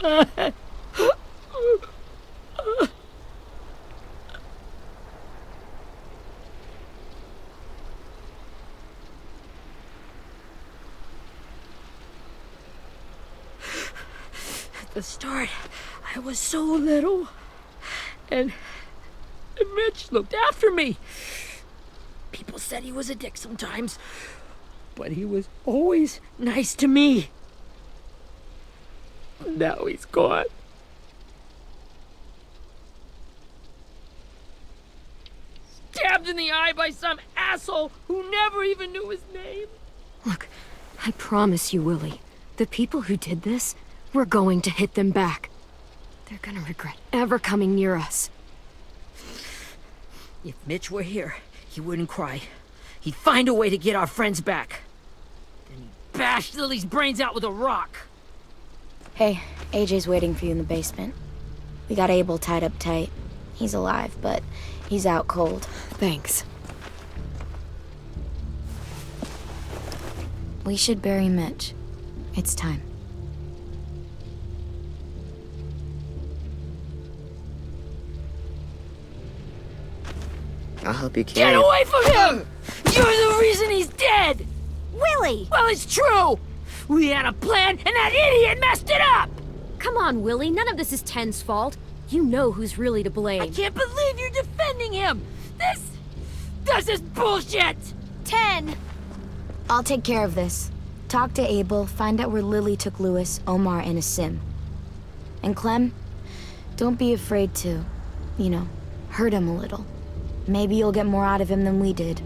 At the start, I was so little, and Mitch looked after me. People said he was a dick sometimes, but he was always nice to me. Now he's gone. Stabbed in the eye by some asshole who never even knew his name. Look, I promise you, Willie, the people who did this, we're going to hit them back. They're gonna regret ever coming near us. If Mitch were here, he wouldn't cry. He'd find a way to get our friends back. Then he'd bash Lily's brains out with a rock. Hey, AJ's waiting for you in the basement. We got Abel tied up tight. He's alive, but he's out cold. Thanks. We should bury Mitch. It's time. I'll help you carry Get away from him! You're the reason he's dead! Willie! Well, it's true! We had a plan, and that idiot messed it up! Come on, Willie, none of this is Ten's fault. You know who's really to blame. I can't believe you're defending him! This is bullshit! 10! I'll take care of this. Talk to Abel, find out where Lily took Lewis, Omar, and Asim. And Clem, don't be afraid to, hurt him a little. Maybe you'll get more out of him than we did.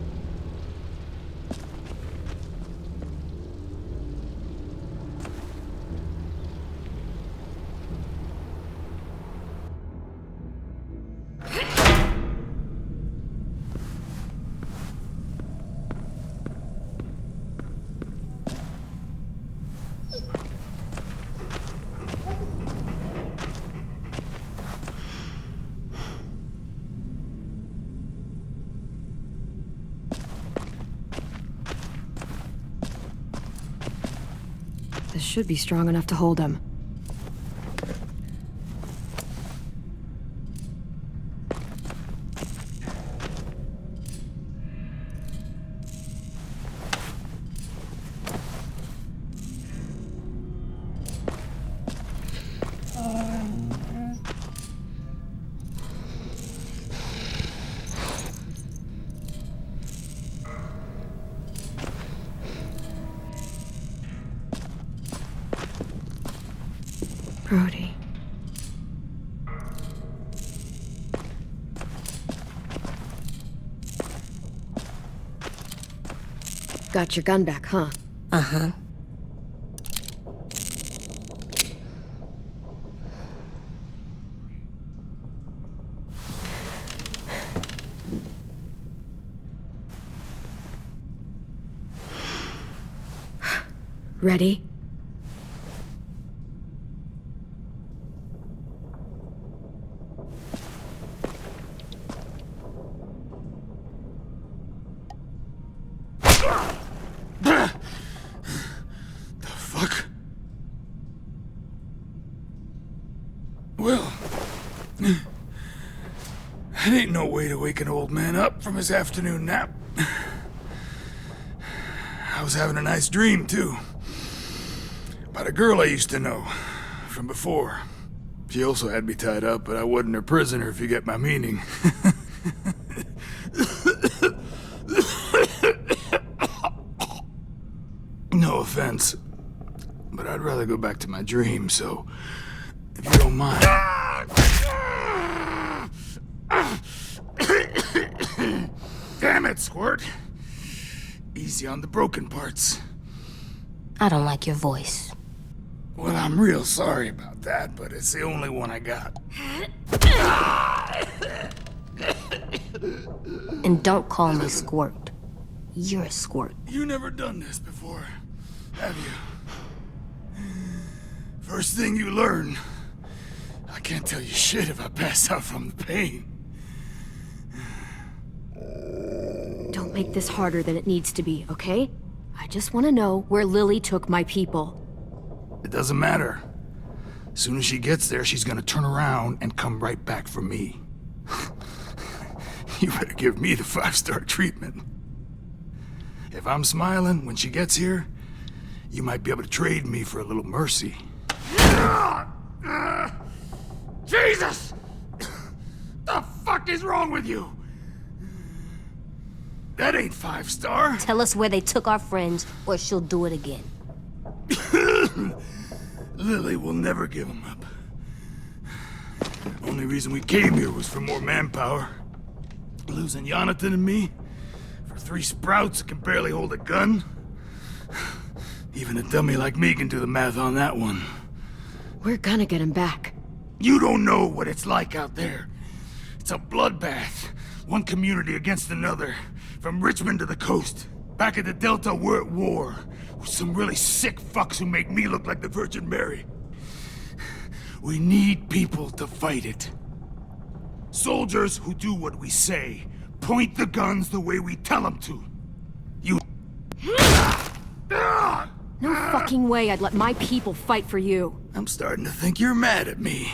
This should be strong enough to hold him. Brody. Got your gun back, huh? Uh-huh. Ready? Well, that ain't no way to wake an old man up from his afternoon nap. I was having a nice dream, too. About a girl I used to know from before. She also had me tied up, but I wasn't her prisoner, if you get my meaning. No offense, but I'd rather go back to my dream, so if you don't mind. Damn it, Squirt. Easy on the broken parts. I don't like your voice. Well, I'm real sorry about that, but it's the only one I got. And don't call me Squirt. You're a squirt. You never done this before, have you? First thing you learn, I can't tell you shit if I pass out from the pain. Don't make this harder than it needs to be, okay? I just want to know where Lily took my people. It doesn't matter. As soon as she gets there, she's gonna turn around and come right back for me. You better give me the 5-star treatment. If I'm smiling when she gets here, you might be able to trade me for a little mercy. Jesus! The fuck is wrong with you? That ain't 5-star. Tell us where they took our friends, or she'll do it again. Lily will never give him up. Only reason we came here was for more manpower. Losing Jonathan and me for 3 sprouts that can barely hold a gun. Even a dummy like me can do the math on that one. We're gonna get him back. You don't know what it's like out there. It's a bloodbath. One community against another. From Richmond to the coast. Back at the Delta, we're at war. With some really sick fucks who make me look like the Virgin Mary. We need people to fight it. Soldiers who do what we say. Point the guns the way we tell them to. You... No fucking way I'd let my people fight for you. I'm starting to think you're mad at me.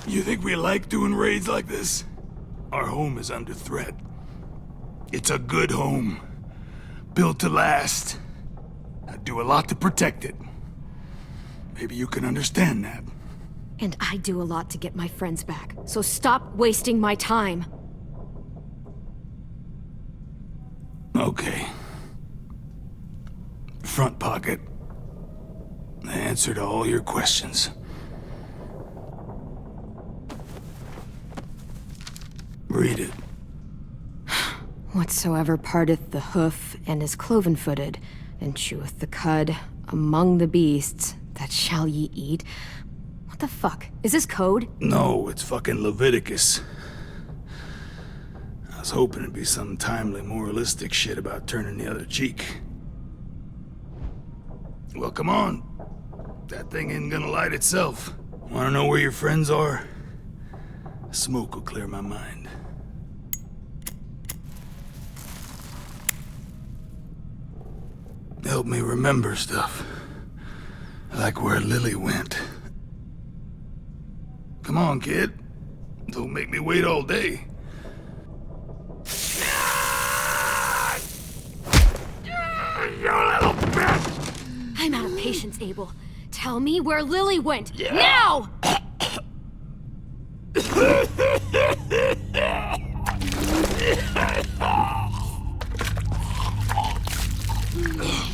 You think we like doing raids like this? Our home is under threat. It's a good home. Built to last. I'd do a lot to protect it. Maybe you can understand that. And I do a lot to get my friends back. So stop wasting my time. Okay. Front pocket. The answer to all your questions. Read it. Whatsoever parteth the hoof and is cloven-footed, and cheweth the cud among the beasts, that shall ye eat. What the fuck? Is this code? No, it's fucking Leviticus. I was hoping it'd be some timely moralistic shit about turning the other cheek. Well, come on. That thing ain't gonna light itself. Wanna know where your friends are? Smoke will clear my mind. Help me remember stuff. Like where Lily went. Come on, kid. Don't make me wait all day. You little bitch! I'm out of patience, Abel. Tell me where Lily went. Yeah. Now!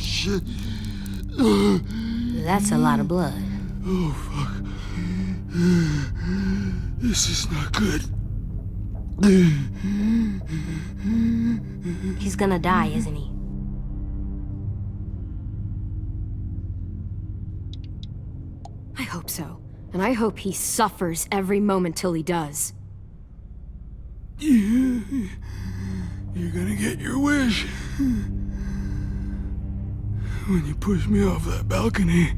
Shit. That's a lot of blood. Oh, fuck. This is not good. He's gonna die, isn't he? I hope so. And I hope he suffers every moment till he does. You're gonna get your wish. When you pushed me off that balcony,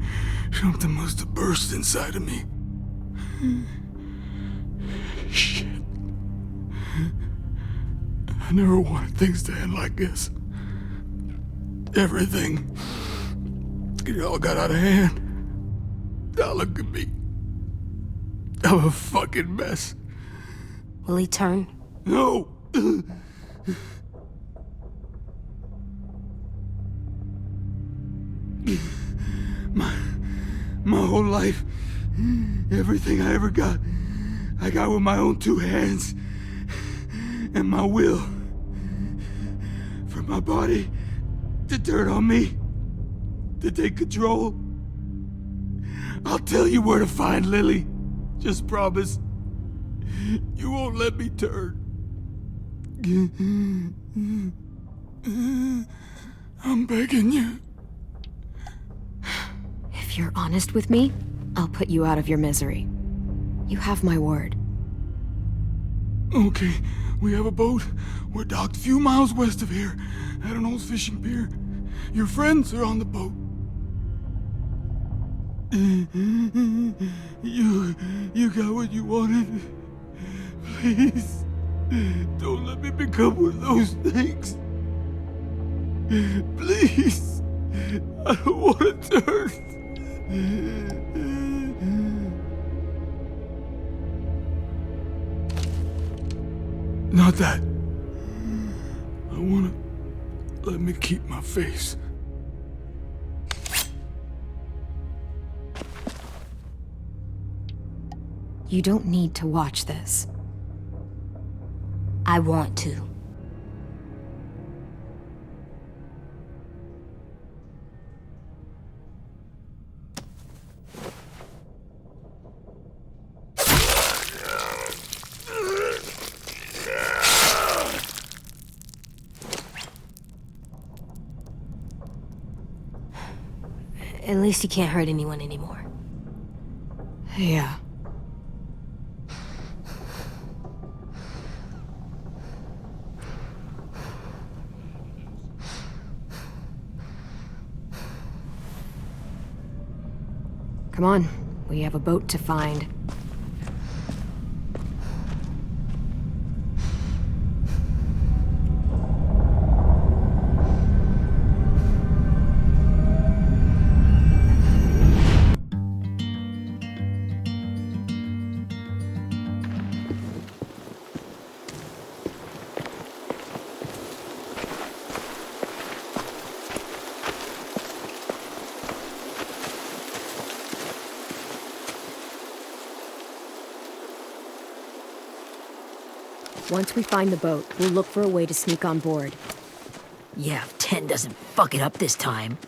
something must have burst inside of me. Shit. I never wanted things to end like this. Everything. It all got out of hand. Now look at me. I'm a fucking mess. Will he turn? No! My whole life, everything I ever got, I got with my own 2 hands and my will. For my body to turn on me, to take control. I'll tell you where to find Lily. Just promise you won't let me turn. I'm begging you. If you're honest with me, I'll put you out of your misery. You have my word. Okay, we have a boat. We're docked a few miles west of here, at an old fishing pier. Your friends are on the boat. You got what you wanted. Please, don't let me become one of those things. Please, I don't want to turn. Not that. I wanna... Let me keep my face. You don't need to watch this. I want to. At least he can't hurt anyone anymore. Yeah. Come on, we have a boat to find. Once we find the boat, we'll look for a way to sneak on board. Yeah, if 10 doesn't fuck it up this time.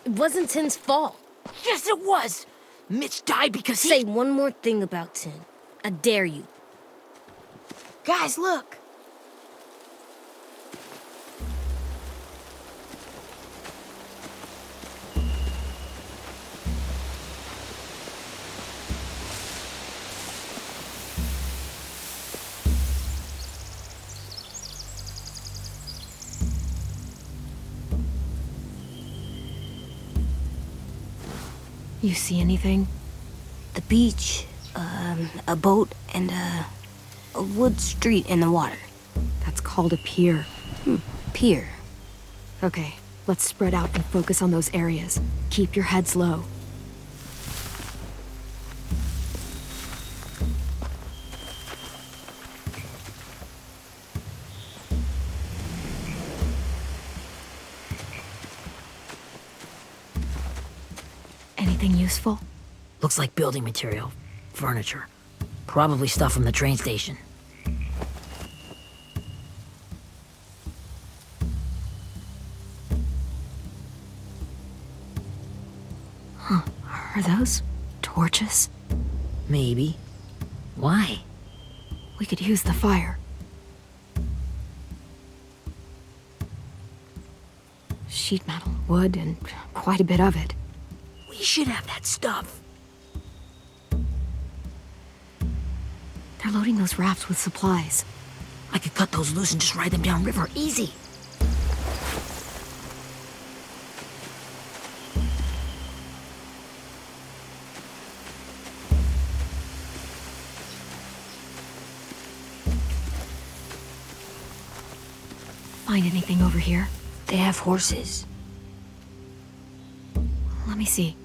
It wasn't Tin's fault. Yes, it was! Mitch died because he... Say one more thing about Tin. I dare you. Guys, look! You see anything? The beach, a boat, and a wood street in the water. That's called a pier. Pier. Okay, let's spread out and focus on those areas. Keep your heads low. Anything useful? Looks like building material. Furniture. Probably stuff from the train station. Are those torches? Maybe. Why? We could use the fire. Sheet metal, wood, and quite a bit of it. We should have that stuff. They're loading those rafts with supplies. I could cut those loose and just ride them downriver. Easy. Find anything over here? They have horses. Let me see.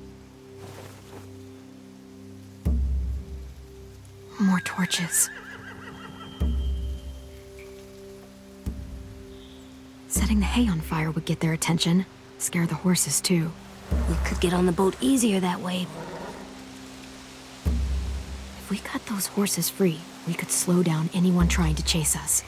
More torches. Setting the hay on fire would get their attention. Scare the horses, too. We could get on the boat easier that way. If we cut those horses free, we could slow down anyone trying to chase us.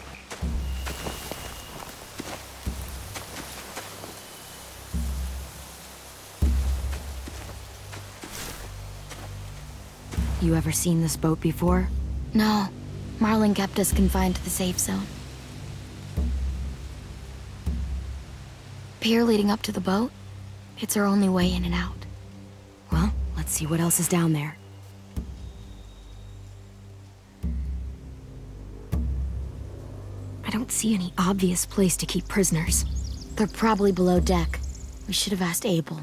You ever seen this boat before? No. Marlin kept us confined to the safe zone. Pier leading up to the boat? It's our only way in and out. Well, let's see what else is down there. I don't see any obvious place to keep prisoners. They're probably below deck. We should have asked Abel.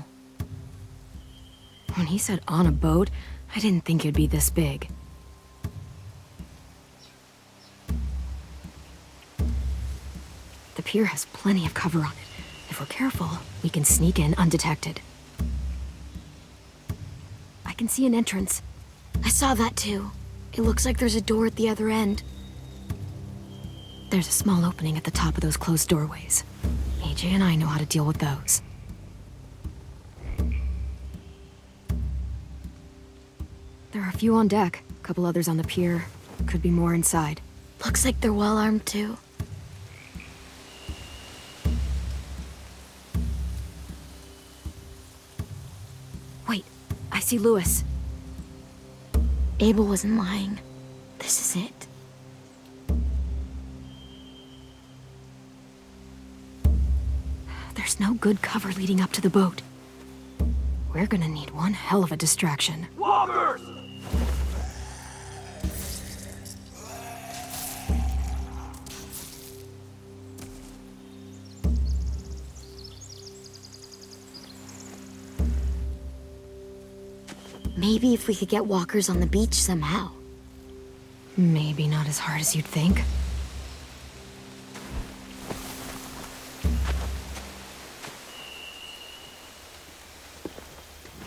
When he said on a boat, I didn't think it'd be this big. The pier has plenty of cover on it. If we're careful, we can sneak in undetected. can see an entrance. I saw that too. It looks like there's a door at the other end. There's a small opening at the top of those closed doorways. AJ and I know how to deal with those. There are a few on deck, a couple others on the pier. Could be more inside. Looks like they're well armed too. Wait, I see Lewis. Abel wasn't lying. This is it. There's no good cover leading up to the boat. We're gonna need one hell of a distraction. Walkers! Maybe if we could get walkers on the beach somehow. Maybe not as hard as you'd think.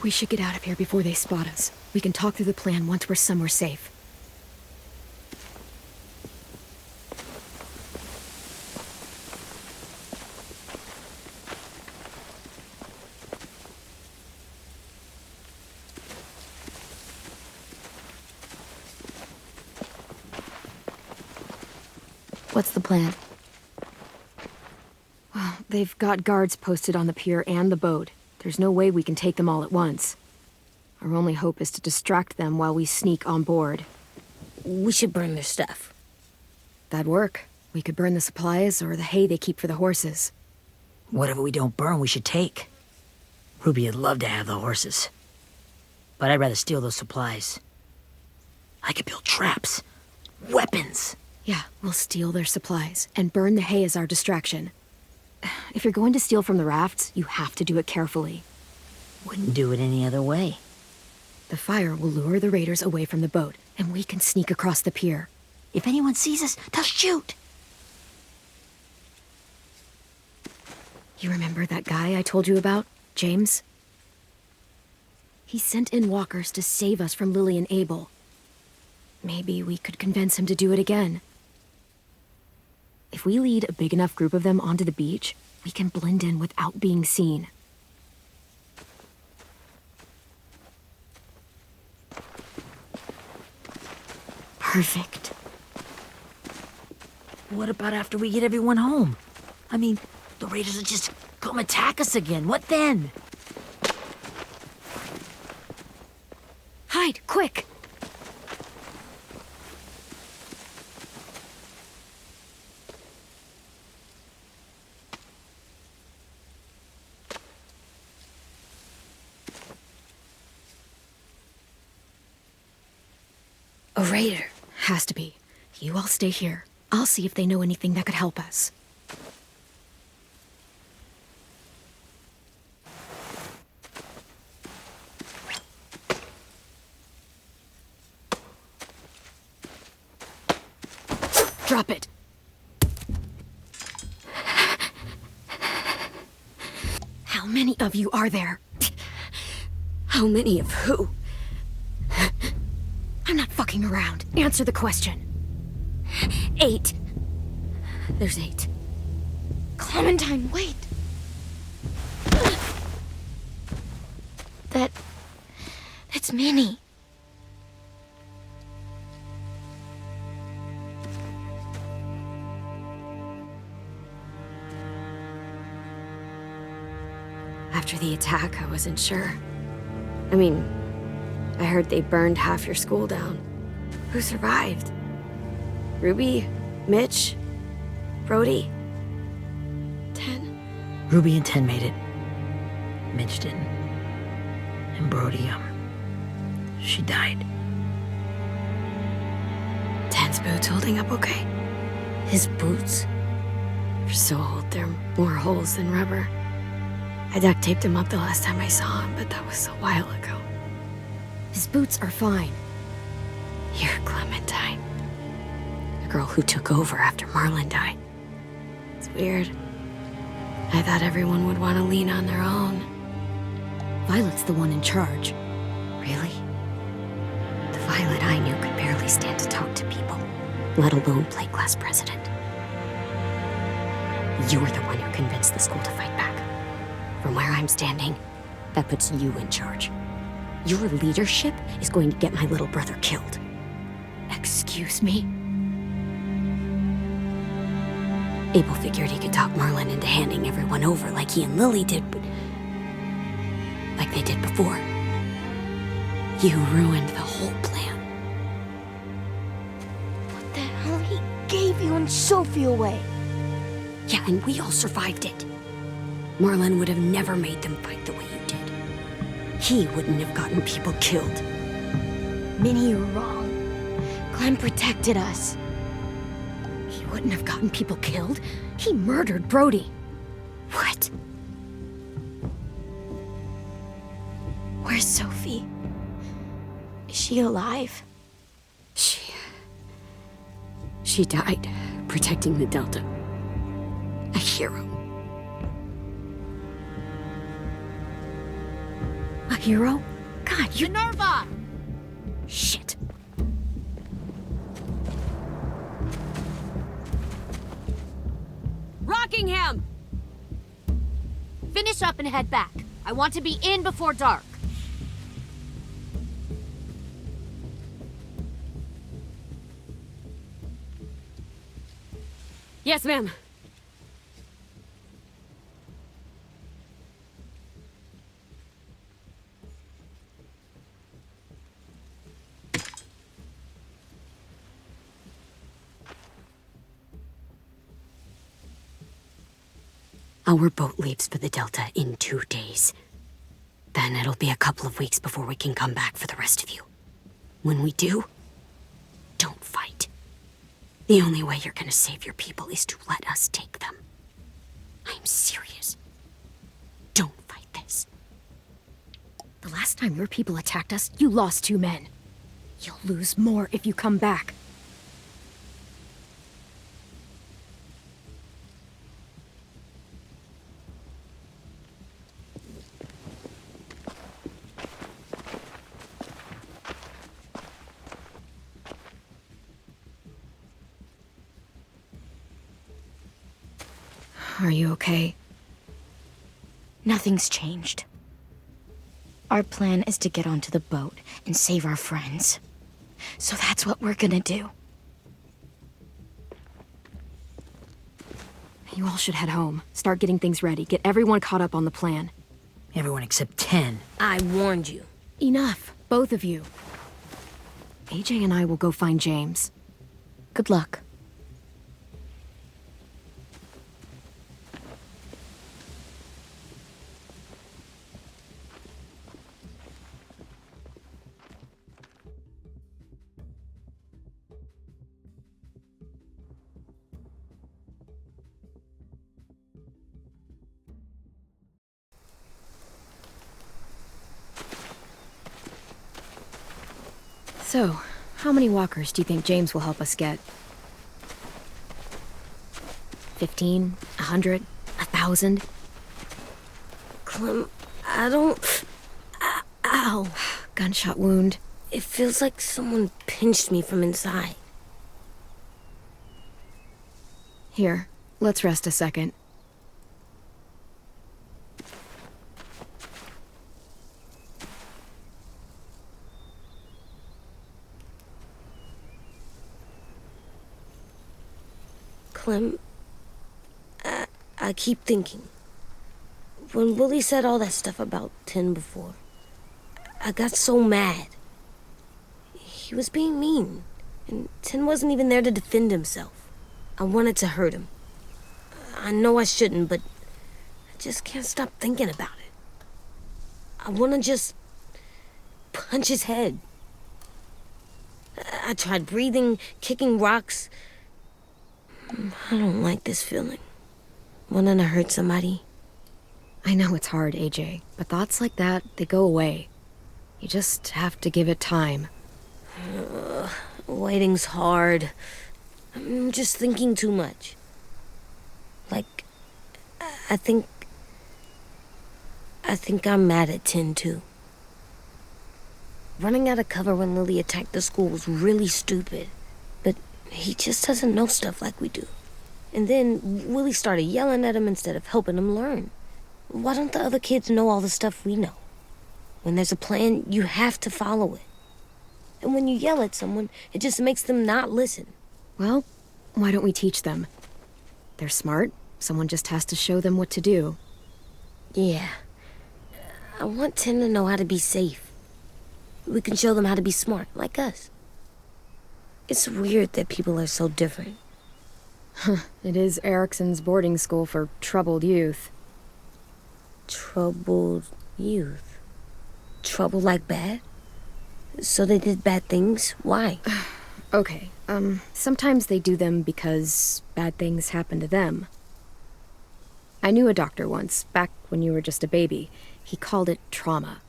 We should get out of here before they spot us. We can talk through the plan once we're somewhere safe. What's the plan? Well, they've got guards posted on the pier and the boat. There's no way we can take them all at once. Our only hope is to distract them while we sneak on board. We should burn their stuff. That'd work. We could burn the supplies or the hay they keep for the horses. Whatever we don't burn, we should take. Ruby would love to have the horses. But I'd rather steal those supplies. I could build traps. Weapons. Yeah, we'll steal their supplies and burn the hay as our distraction. If you're going to steal from the rafts, you have to do it carefully. Wouldn't do it any other way. The fire will lure the raiders away from the boat, and we can sneak across the pier. If anyone sees us, they'll shoot. You remember that guy I told you about, James? He sent in walkers to save us from Lily and Abel. Maybe we could convince him to do it again. If we lead a big enough group of them onto the beach, we can blend in without being seen. Perfect. What about after we get everyone home? I mean, the raiders will just come attack us again. What then? Hide, quick! A raider. Has to be. You all stay here. I'll see if they know anything that could help us. Drop it. How many of you are there? How many of who? I'm not fucking around. Answer the question. 8. There's 8. Clementine, wait. That's Minnie. After the attack, I wasn't sure. I mean, I heard they burned half your school down. Who survived? Ruby? Mitch? Brody? 10? Ruby and 10 made it. Mitch didn't. And Brody, she died. 10's boots holding up okay? His boots. They're so old, there are more holes than rubber. I duct taped him up the last time I saw him, but that was a while ago. His boots are fine. You're Clementine. The girl who took over after Marlon died. It's weird. I thought everyone would want to lean on their own. Violet's the one in charge. Really? barely stand to talk to people, let alone play class president. You're the one who convinced the school to fight back. From where I'm standing, that puts you in charge. Your leadership is going to get my little brother killed. Excuse me? Abel figured he could talk Merlin into handing everyone over like he and Lily did, but... like they did before. You ruined the whole plan. What the hell? He gave you and Sophie away. Yeah, and we all survived it. Merlin would have never made them fight the way you did. He wouldn't have gotten people killed. Minnie, you're wrong. Clem protected us. He wouldn't have gotten people killed. He murdered Brody. What? Where's Sophie? Is she alive? She died protecting the Delta. A hero. A hero? God, you... Minerva! Shit. Rockingham! Finish up and head back. I want to be in before dark. Yes, ma'am. Our boat leaves for the Delta in 2 days. Then it'll be a couple of weeks before we can come back for the rest of you. When we do, don't fight. The only way you're gonna save your people is to let us take them. I'm serious. Don't fight this. The last time your people attacked us, you lost 2 men. You'll lose more if you come back. Are you okay? Nothing's changed. Our plan is to get onto the boat and save our friends. So that's what we're gonna do. You all should head home. Start getting things ready. Get everyone caught up on the plan. Everyone except 10. I warned you. Enough, both of you. AJ and I will go find James. Good luck. So, how many walkers do you think James will help us get? 15? 100? 1,000? Clem, I don't... Ow. Gunshot wound. It feels like someone pinched me from inside. Here, let's rest a second. Clem, I keep thinking. When Willie said all that stuff about Tin before, I got so mad. He was being mean, and Tin wasn't even there to defend himself. I wanted to hurt him. I know I shouldn't, but I just can't stop thinking about it. I want to just punch his head. I tried breathing, kicking rocks. I don't like this feeling. Wanting to hurt somebody. I know it's hard, AJ, but thoughts like that, they go away. You just have to give it time. Waiting's hard. I'm just thinking too much. Like, I think I'm mad at Tin, too. Running out of cover when Lily attacked the school was really stupid. But he just doesn't know stuff like we do. And then Willie started yelling at him instead of helping him learn. Why don't the other kids know all the stuff we know? When there's a plan, you have to follow it. And when you yell at someone, it just makes them not listen. Well, why don't we teach them? They're smart. Someone just has to show them what to do. Yeah. I want Tim to know how to be safe. We can show them how to be smart, like us. It's weird that people are so different. It is Erickson's boarding school for troubled youth. Troubled youth? Trouble like bad? So they did bad things? Why? Okay, sometimes they do them because bad things happen to them. I knew a doctor once, back when you were just a baby. He called it trauma.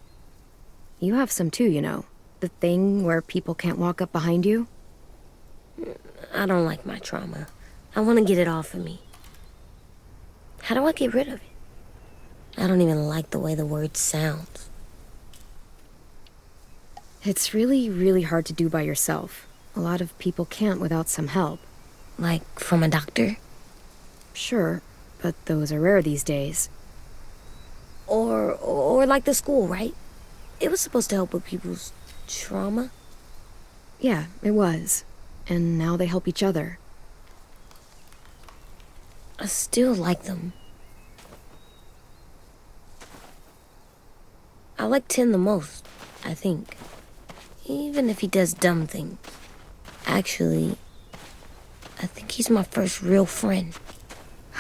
You have some too, you know. The thing where people can't walk up behind you. I don't like my trauma. I want to get it off of me. How do I get rid of it? I don't even like the way the word sounds. It's really, really hard to do by yourself. A lot of people can't without some help. Like from a doctor? Sure, but those are rare these days. Or like the school, right? It was supposed to help with people's trauma. Yeah, it was. And now they help each other. I still like them. I like Tim the most, I think. Even if he does dumb things. Actually, I think he's my first real friend.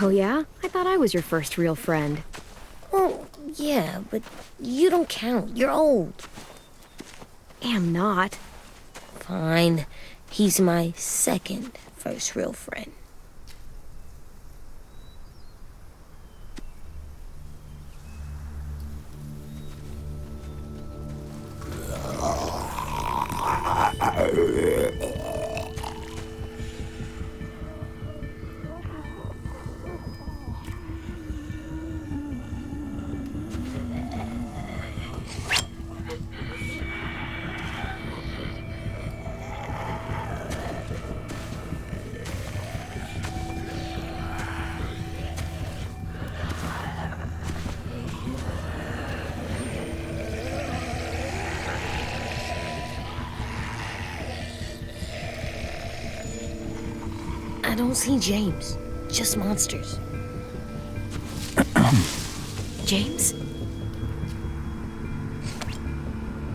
Oh yeah? I thought I was your first real friend. Well, yeah, but you don't count. You're old. Am not. Fine. He's my second first real friend. I don't see James, just monsters. James?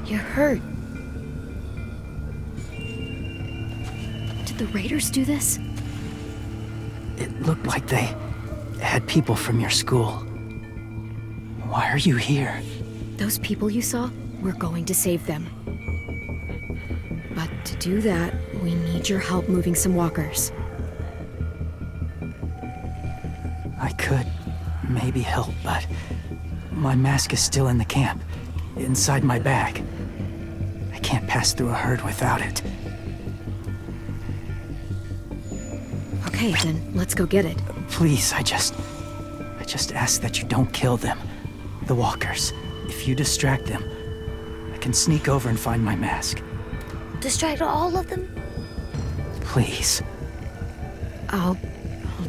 You're hurt. Did the Raiders do this? It looked like they had people from your school. Why are you here? Those people you saw, we're going to save them. But to do that, we need your help moving some walkers. I could maybe help, but my mask is still in the camp, inside my bag. I can't pass through a herd without it. Okay, then let's go get it. Please, I just ask that you don't kill them. The walkers. If you distract them, I can sneak over and find my mask. Distract all of them? Please. I'll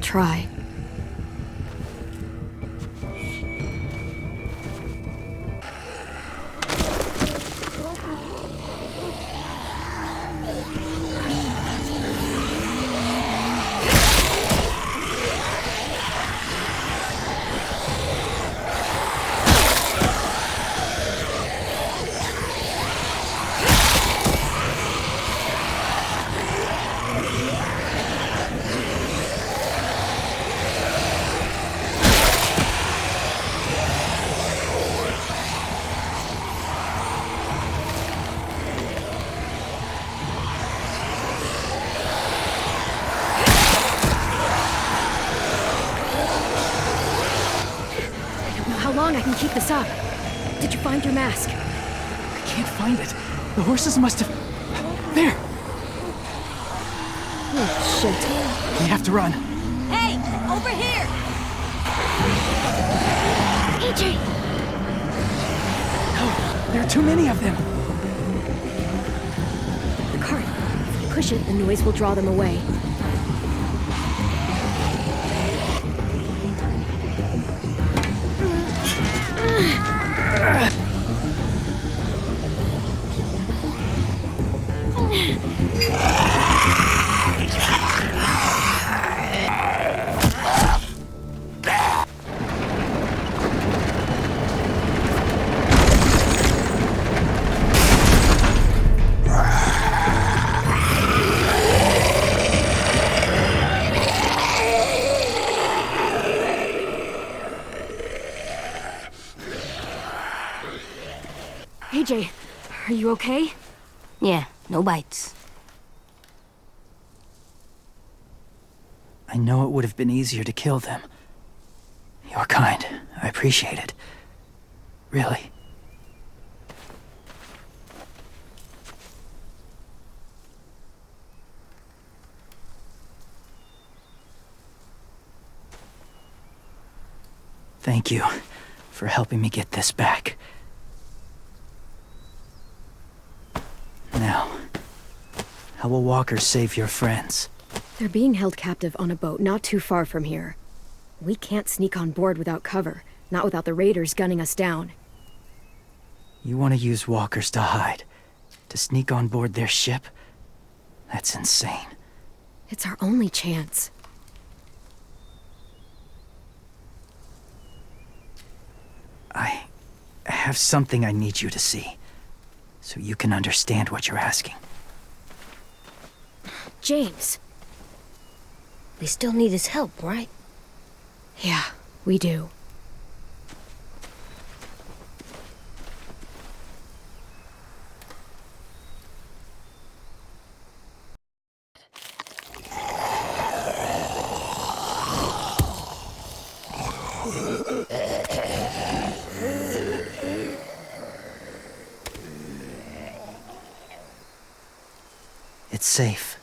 try. I can keep this up. Did you find your mask? I can't find it. The horses must have... There! Oh, shit. We have to run. Hey, over here! AJ! No, there are too many of them. push it, the noise will draw them away. AJ, are you okay? Yeah, no bites. I know it would have been easier to kill them. You're kind. I appreciate it. Really. Thank you for helping me get this back. Now, how will Walker save your friends? They're being held captive on a boat not too far from here. We can't sneak on board without cover, not without the raiders gunning us down. You want to use walkers to hide? To sneak on board their ship? That's insane. It's our only chance. I have something I need you to see, so you can understand what you're asking. James. We still need his help, right? Yeah, we do. It's safe.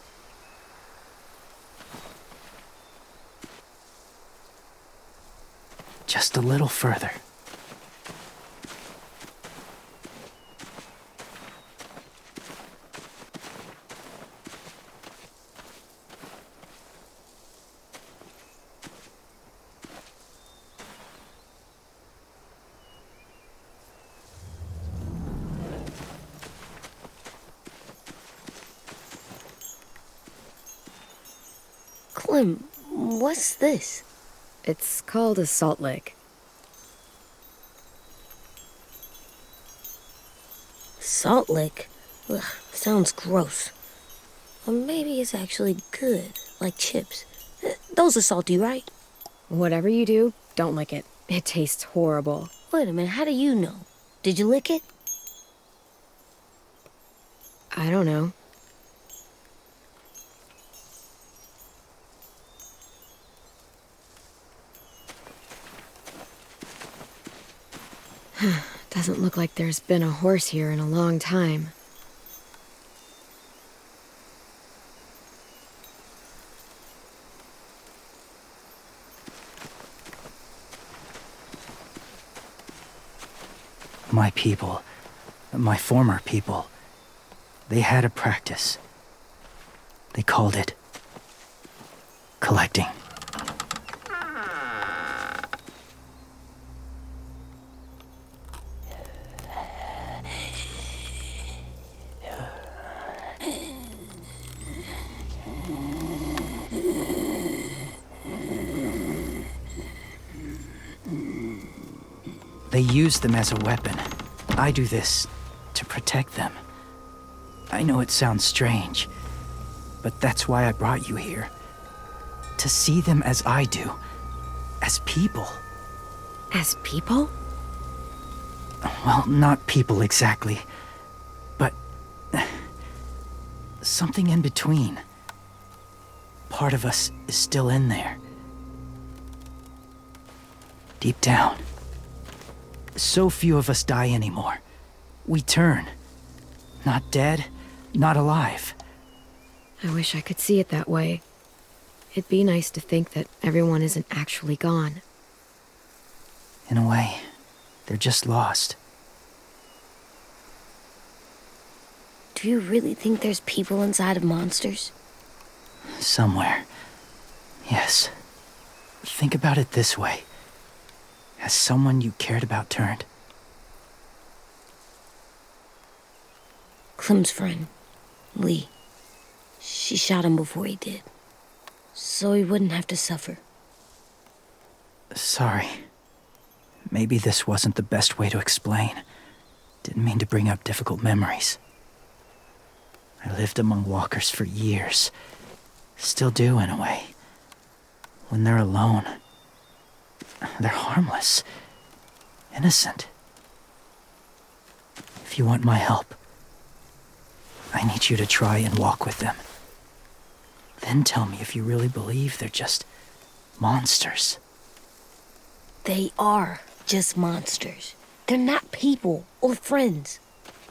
Just a little further. Clem, what's this? It's called a salt lick. Salt lick? Ugh, sounds gross. Or maybe it's actually good, like chips. Those are salty, right? Whatever you do, don't lick it. It tastes horrible. Wait a minute, how do you know? Did you lick it? I don't know. Doesn't look like there's been a horse here in a long time. My people, my former people, they had a practice. They called it collecting. They use them as a weapon. I do this to protect them. I know it sounds strange, but that's why I brought you here. To see them as I do. As people. As people? Well, not people exactly, but something in between. Part of us is still in there. Deep down. So few of us die anymore. We turn. Not dead, not alive. I wish I could see it that way. It'd be nice to think that everyone isn't actually gone. In a way, they're just lost. Do you really think there's people inside of monsters? Somewhere. Yes. Think about it this way. Has someone you cared about turned? Clem's friend, Lee. She shot him before he did. So he wouldn't have to suffer. Sorry. Maybe this wasn't the best way to explain. Didn't mean to bring up difficult memories. I lived among walkers for years. Still do, in a way. When they're alone, they're harmless. Innocent. If you want my help, I need you to try and walk with them. Then tell me if you really believe they're just monsters. They are just monsters. They're not people or friends.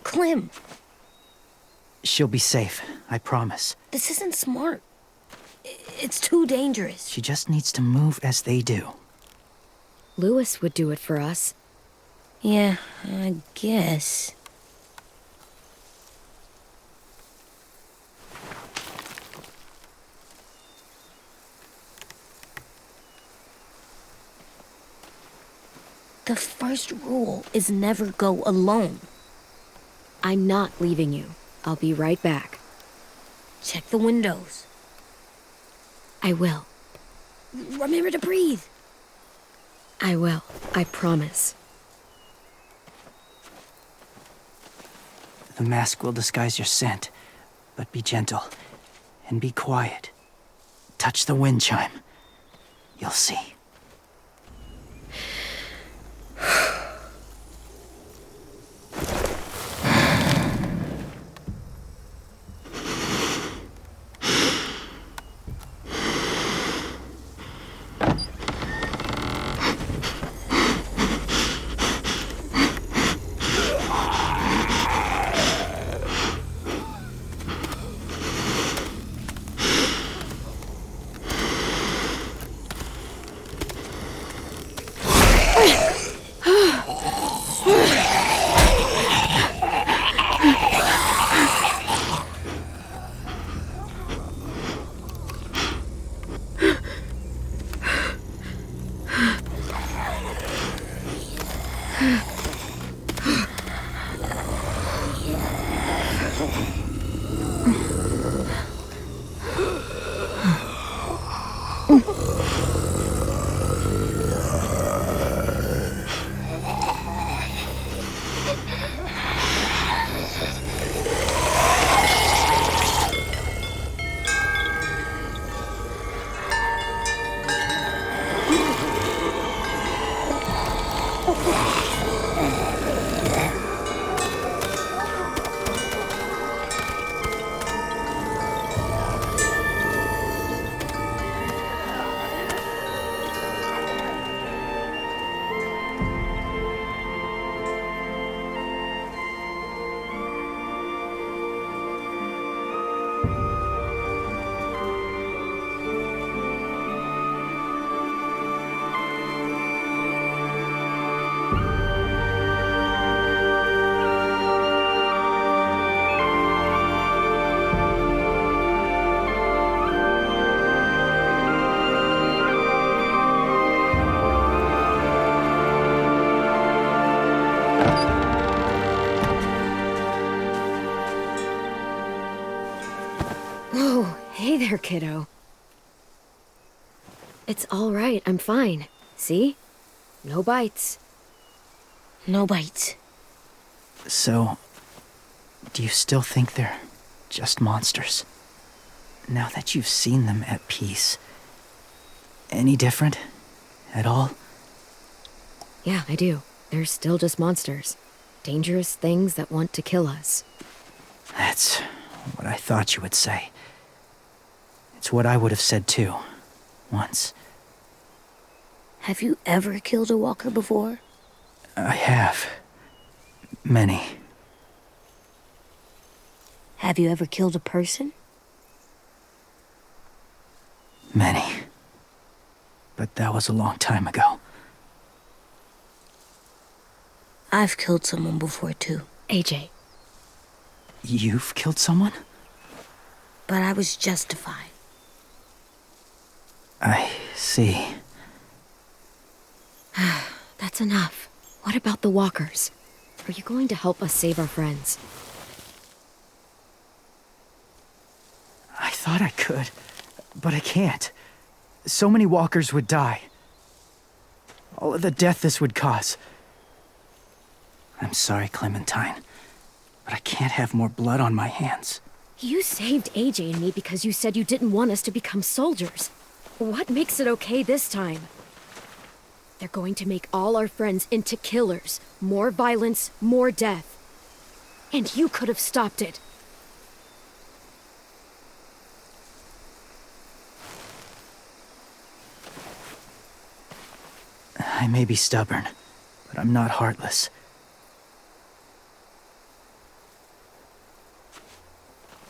Clem, She'll be safe, I promise. this isn't smart. It's too dangerous. She just needs to move as they do. Lewis would do it for us. Yeah, I guess. The first rule is never go alone. I'm not leaving you. I'll be right back. Check the windows. I will. Remember to breathe. I will. I promise. The mask will disguise your scent, but be gentle and be quiet. Touch the wind chime. You'll see. Hey there, kiddo. It's all right. I'm fine. See? No bites. No bites. So, do you still think they're just monsters? Now that you've seen them at peace, any different at all? Yeah, I do. They're still just monsters. Dangerous things that want to kill us. That's what I thought you would say. It's what I would have said too, once. Have you ever killed a walker before? I have. Many. Have you ever killed a person? Many. But that was a long time ago. I've killed someone before too. AJ. You've killed someone? But I was justified. I see. That's enough. What about the walkers? Are you going to help us save our friends? I thought I could, but I can't. So many walkers would die. All of the death this would cause. I'm sorry, Clementine, but I can't have more blood on my hands. You saved AJ and me because you said you didn't want us to become soldiers. What makes it okay this time? They're going to make all our friends into killers. More violence, more death. And you could have stopped it. I may be stubborn, but I'm not heartless.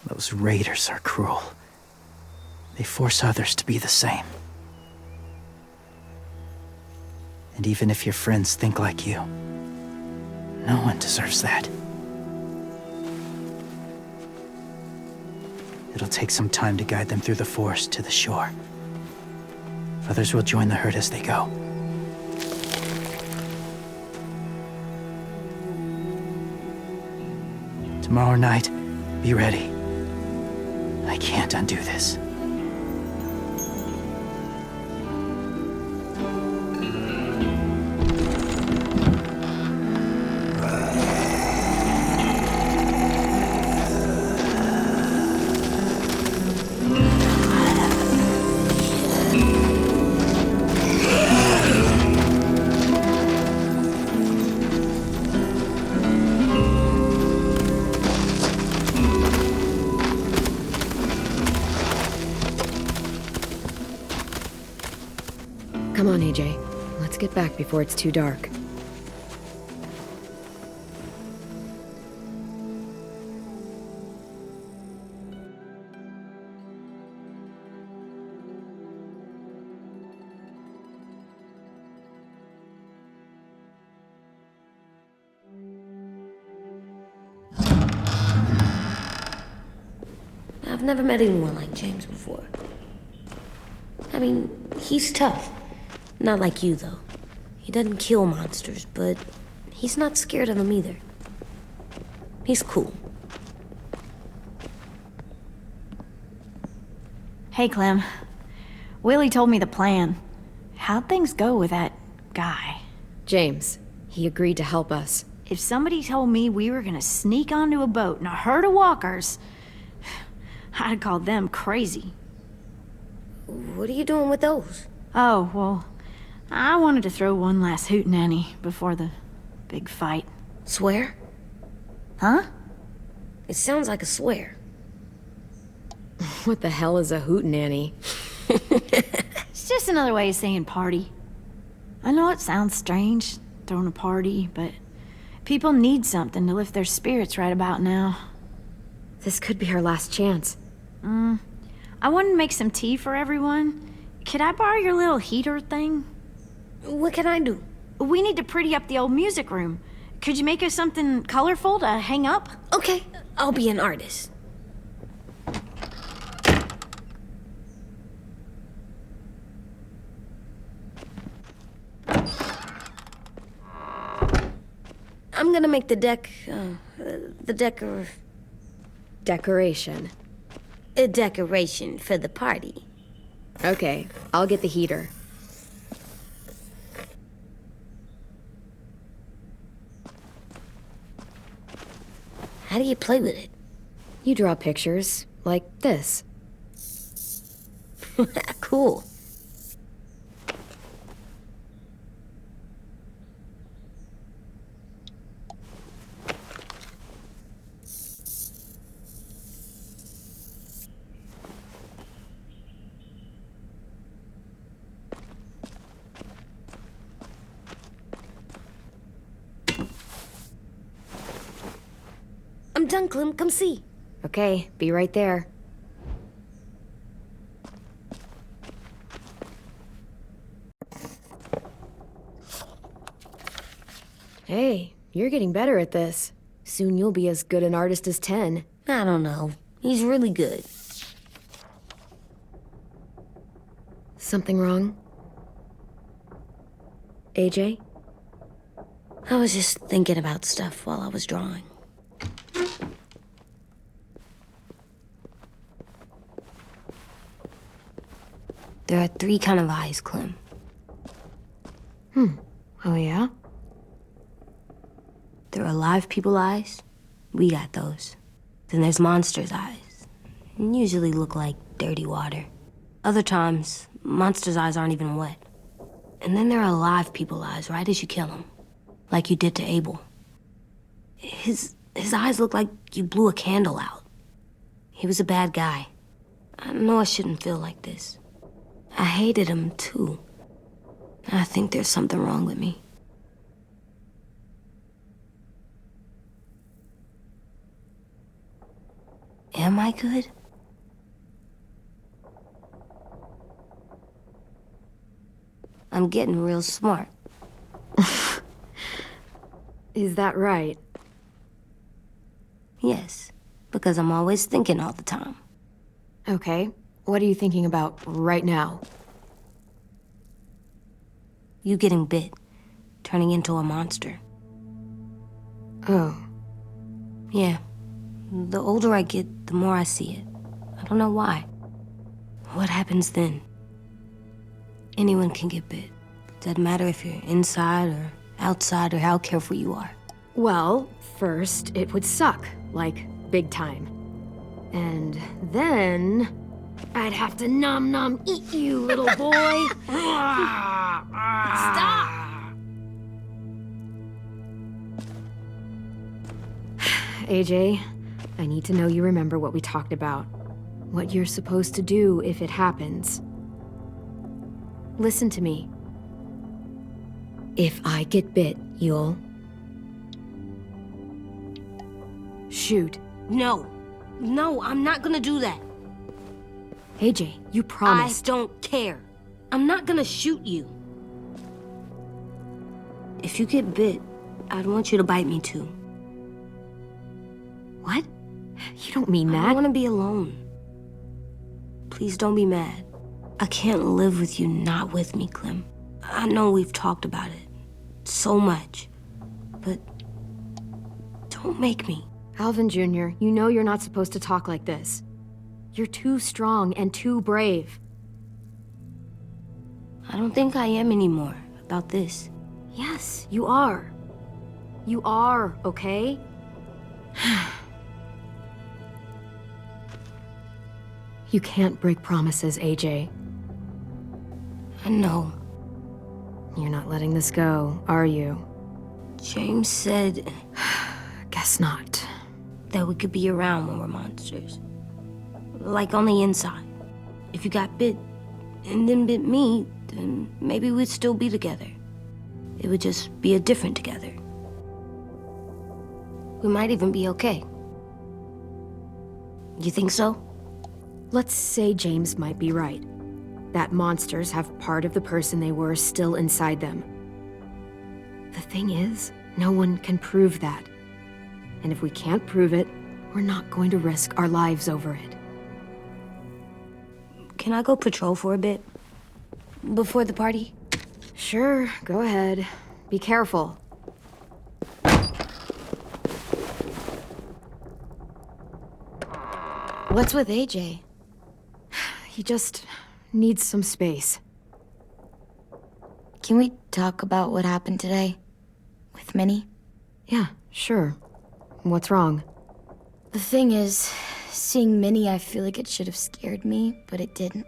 Those raiders are cruel. They force others to be the same. And even if your friends think like you, no one deserves that. It'll take some time to guide them through the forest to the shore. Others will join the herd as they go. Tomorrow night, be ready. I can't undo this. Come on, AJ. Let's get back before it's too dark. I've never met anyone like James before. I mean, he's tough. Not like you, though. He doesn't kill monsters, but he's not scared of them either. He's cool. Hey, Clem. Willie told me the plan. How'd things go with that guy? James, he agreed to help us. If somebody told me we were gonna sneak onto a boat in a herd of walkers, I'd call them crazy. What are you doing with those? Oh, well, I wanted to throw one last hootenanny before the big fight. Swear? Huh? It sounds like a swear. What the hell is a hootenanny? It's just another way of saying party. I know it sounds strange, throwing a party, but people need something to lift their spirits right about now. This could be our last chance. I wanted to make some tea for everyone. Could I borrow your little heater thing? What can I do? We need to pretty up the old music room. Could you make us something colorful to hang up? Okay, I'll be an artist. I'm gonna make the Decoration. a decoration for the party. Okay, I'll get the heater. How do you play with it? You draw pictures, like this. Cool. I'm done, Clem. Come see. Okay, be right there. Hey, you're getting better at this. Soon you'll be as good an artist as 10. I don't know. He's really good. Something wrong? AJ? I was just thinking about stuff while I was drawing. There are 3 kind of eyes, Clem. Oh, yeah? There are live people eyes. We got those. Then there's monsters' eyes. Usually look like dirty water. Other times, monsters' eyes aren't even wet. And then there are live people eyes right as you kill them. Like you did to Abel. His eyes look like you blew a candle out. He was a bad guy. I know I shouldn't feel like this. I hated him, too. I think there's something wrong with me. Am I good? I'm getting real smart. Is that right? Yes, because I'm always thinking all the time. Okay. What are you thinking about right now? You getting bit, turning into a monster. Oh. Yeah. The older I get, the more I see it. I don't know why. What happens then? Anyone can get bit. Doesn't matter if you're inside or outside or how careful you are. Well, first, it would suck. Like, big time. And then... I'd have to nom eat you, little boy. Stop! AJ, I need to know you remember what we talked about. What you're supposed to do if it happens. Listen to me. If I get bit, you'll... shoot. No. No, I'm not gonna do that. AJ, you promised. I don't care. I'm not gonna shoot you. If you get bit, I'd want you to bite me too. What? You don't mean that. I want to be alone. Please don't be mad. I can't live with you not with me, Clem. I know we've talked about it so much, but don't make me. Alvin Jr., you know you're not supposed to talk like this. You're too strong and too brave. I don't think I am anymore about this. Yes, you are. You are, okay? You can't break promises, AJ. I know. You're not letting this go, are you? James said Guess not. that we could be around when we're monsters. Like on the inside. If you got bit and then bit me, then maybe we'd still be together. It would just be a different together. We might even be okay. You think so? Let's say James might be right. That monsters have part of the person they were still inside them. The thing is, no one can prove that. And if we can't prove it, we're not going to risk our lives over it. Can I go patrol for a bit? Before the party? Sure, go ahead. Be careful. What's with AJ? He just needs some space. Can we talk about what happened today? With Minnie? Yeah, sure. What's wrong? The thing is, seeing Minnie, I feel like it should have scared me, but it didn't.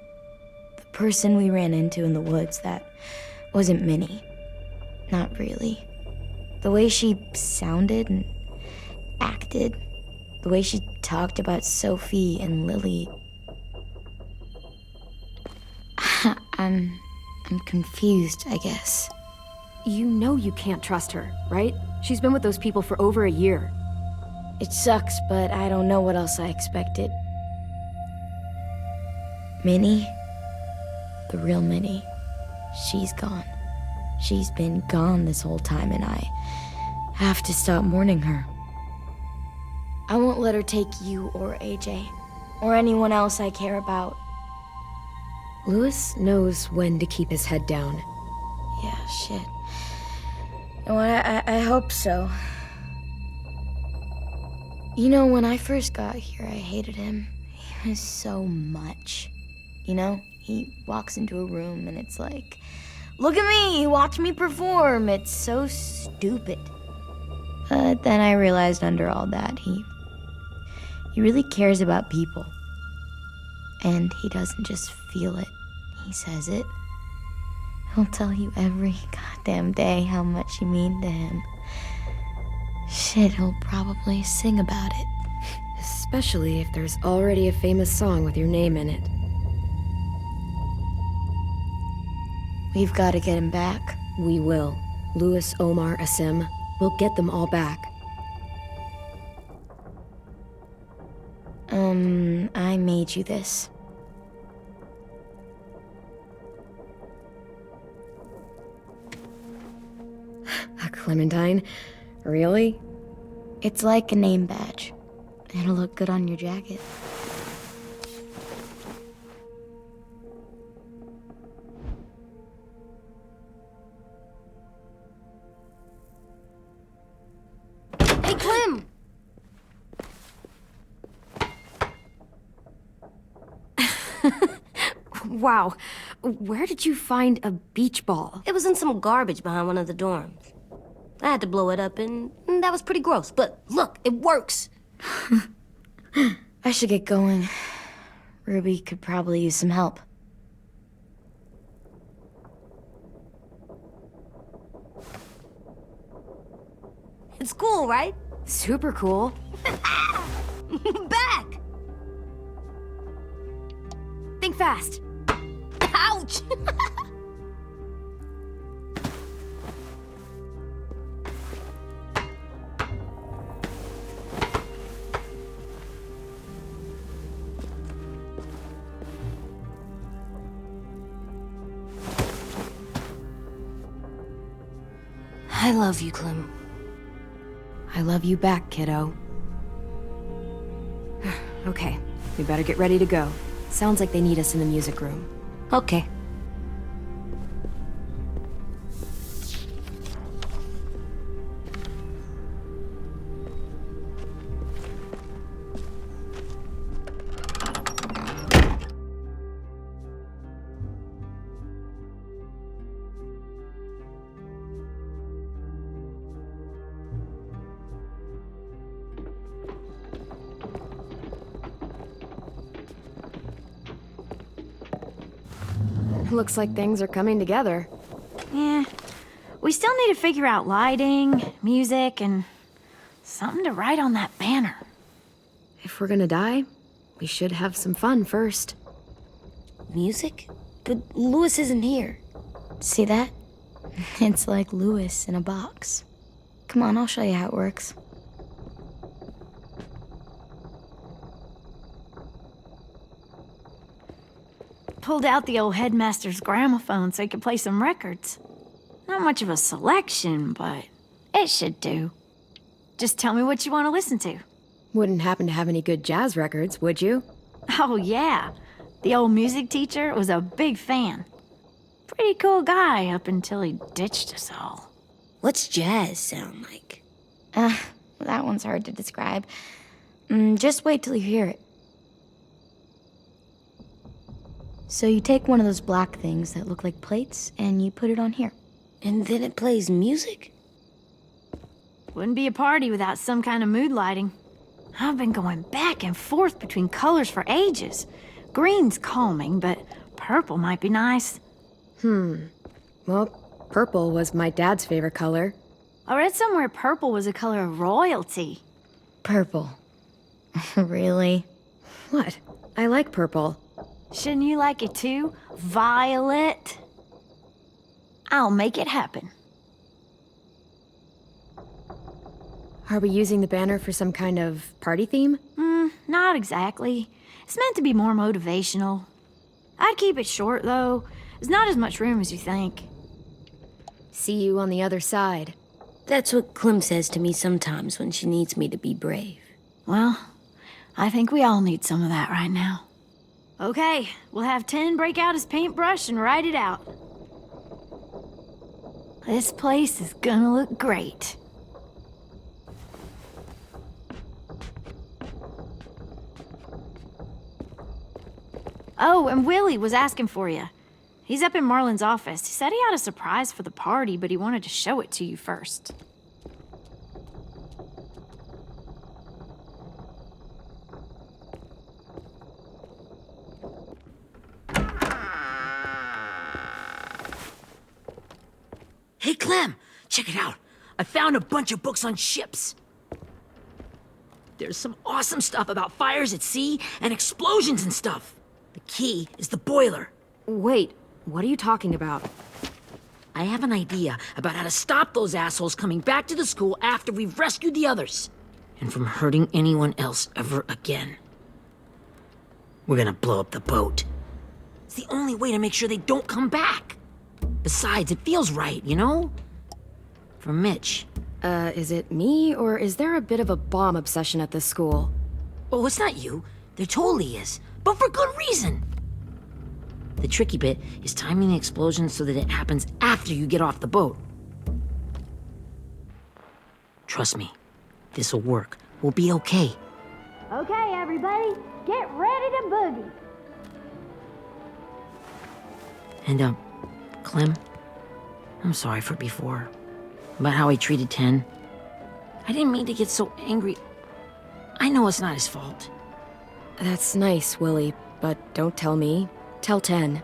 The person we ran into in the woods, that wasn't Minnie. Not really. The way she sounded and acted, the way she talked about Sophie and Lily. I'm confused, I guess. You know you can't trust her, right? She's been with those people for over a year. It sucks, but I don't know what else I expected. Minnie, the real Minnie, she's gone. She's been gone this whole time, and I have to stop mourning her. I won't let her take you or AJ, or anyone else I care about. Louis knows when to keep his head down. Yeah, shit. Well, I hope so. You know, when I first got here, I hated him. He was so much. You know, he walks into a room and it's like, look at me, watch me perform. It's so stupid. But then I realized under all that, he really cares about people. And he doesn't just feel it, he says it. He'll tell you every goddamn day how much you mean to him. Shit, he'll probably sing about it. Especially if there's already a famous song with your name in it. We've got to get him back. We will. Louis, Omar, Asim. We'll get them all back. I made you this. A Clementine? Really? It's like a name badge. It'll look good on your jacket. Hey, Clem! Wow. Where did you find a beach ball? It was in some garbage behind one of the dorms. I had to blow it up, and that was pretty gross. But look, it works. I should get going. Ruby could probably use some help. It's cool, right? Super cool. Back! Think fast. Ouch! I love you, Clem. I love you back, kiddo. Okay, we better get ready to go. Sounds like they need us in the music room. Okay. Looks like things are coming together. Yeah. We still need to figure out lighting, music, and something to write on that banner. If we're gonna die, we should have some fun first. Music? But Louis isn't here. See that? It's like Louis in a box. Come on, I'll show you how it works. Pulled out the old headmaster's gramophone so he could play some records. Not much of a selection, but it should do. Just tell me what you want to listen to. Wouldn't happen to have any good jazz records, would you? Oh, yeah. The old music teacher was a big fan. Pretty cool guy up until he ditched us all. What's jazz sound like? That one's hard to describe. Just wait till you hear it. So you take one of those black things that look like plates, and you put it on here. And then it plays music? Wouldn't be a party without some kind of mood lighting. I've been going back and forth between colors for ages. Green's calming, but purple might be nice. Well, purple was my dad's favorite color. I read somewhere purple was a color of royalty. Purple. Really? What? I like purple. Shouldn't you like it too? Violet? I'll make it happen. Are we using the banner for some kind of party theme? Not exactly. It's meant to be more motivational. I'd keep it short, though. There's not as much room as you think. See you on the other side. That's what Clem says to me sometimes when she needs me to be brave. Well, I think we all need some of that right now. Okay, we'll have 10 break out his paintbrush and write it out. This place is gonna look great. Oh, and Willie was asking for you. He's up in Marlin's office. He said he had a surprise for the party, but he wanted to show it to you first. Hey, Clem, check it out. I found a bunch of books on ships. There's some awesome stuff about fires at sea and explosions and stuff. The key is the boiler. Wait, what are you talking about? I have an idea about how to stop those assholes coming back to the school after we've rescued the others. And from hurting anyone else ever again. We're gonna blow up the boat. It's the only way to make sure they don't come back. Besides, it feels right, you know? For Mitch. Is it me, or is there a bit of a bomb obsession at this school? Oh, it's not you. There totally is. But for good reason. The tricky bit is timing the explosion so that it happens after you get off the boat. Trust me, this'll work. We'll be okay. Okay, everybody, get ready to boogie. And, Clem, I'm sorry for before. About how he treated Ten. I didn't mean to get so angry. I know it's not his fault. That's nice, Willie, but don't tell me. Tell 10.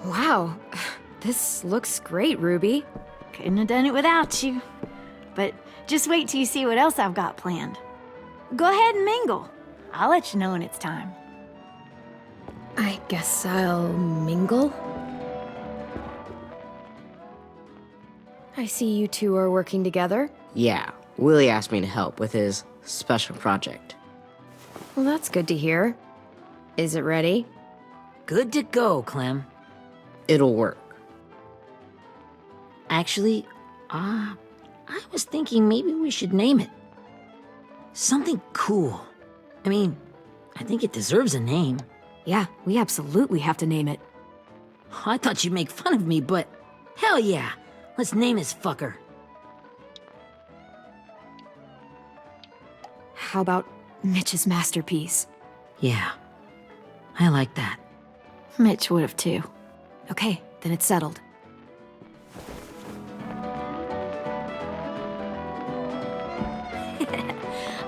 Wow, this looks great, Ruby. Couldn't have done it without you. But just wait till you see what else I've got planned. Go ahead and mingle. I'll let you know when it's time. I guess I'll mingle? I see you two are working together. Yeah, Willie asked me to help with his special project. Well, that's good to hear. Is it ready? Good to go, Clem. It'll work. Actually, I was thinking maybe we should name it. Something cool. I mean, I think it deserves a name. Yeah, we absolutely have to name it. I thought you'd make fun of me, but hell yeah. Let's name this fucker. How about Mitch's masterpiece? Yeah, I like that. Mitch would have too. Okay, then it's settled.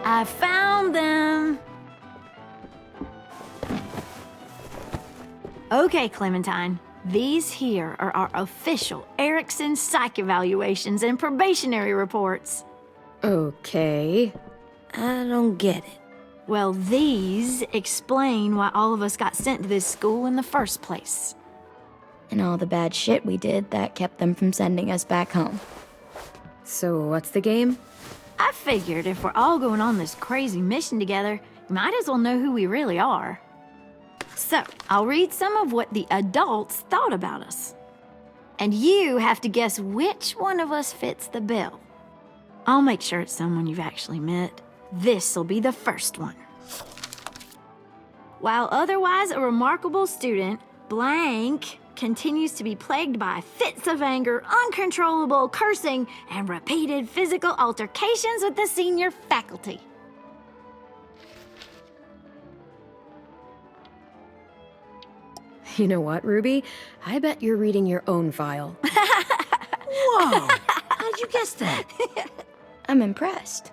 I found them! Okay, Clementine. These here are our official Erickson psych evaluations and probationary reports. Okay. I don't get it. Well, these explain why all of us got sent to this school in the first place. And all the bad shit we did that kept them from sending us back home. So what's the game? I figured if we're all going on this crazy mission together, you might as well know who we really are. So, I'll read some of what the adults thought about us. And you have to guess which one of us fits the bill. I'll make sure it's someone you've actually met. This'll be the first one. While otherwise a remarkable student, blank continues to be plagued by fits of anger, uncontrollable cursing, and repeated physical altercations with the senior faculty. You know what, Ruby? I bet you're reading your own file. Whoa! How'd you guess that? I'm impressed.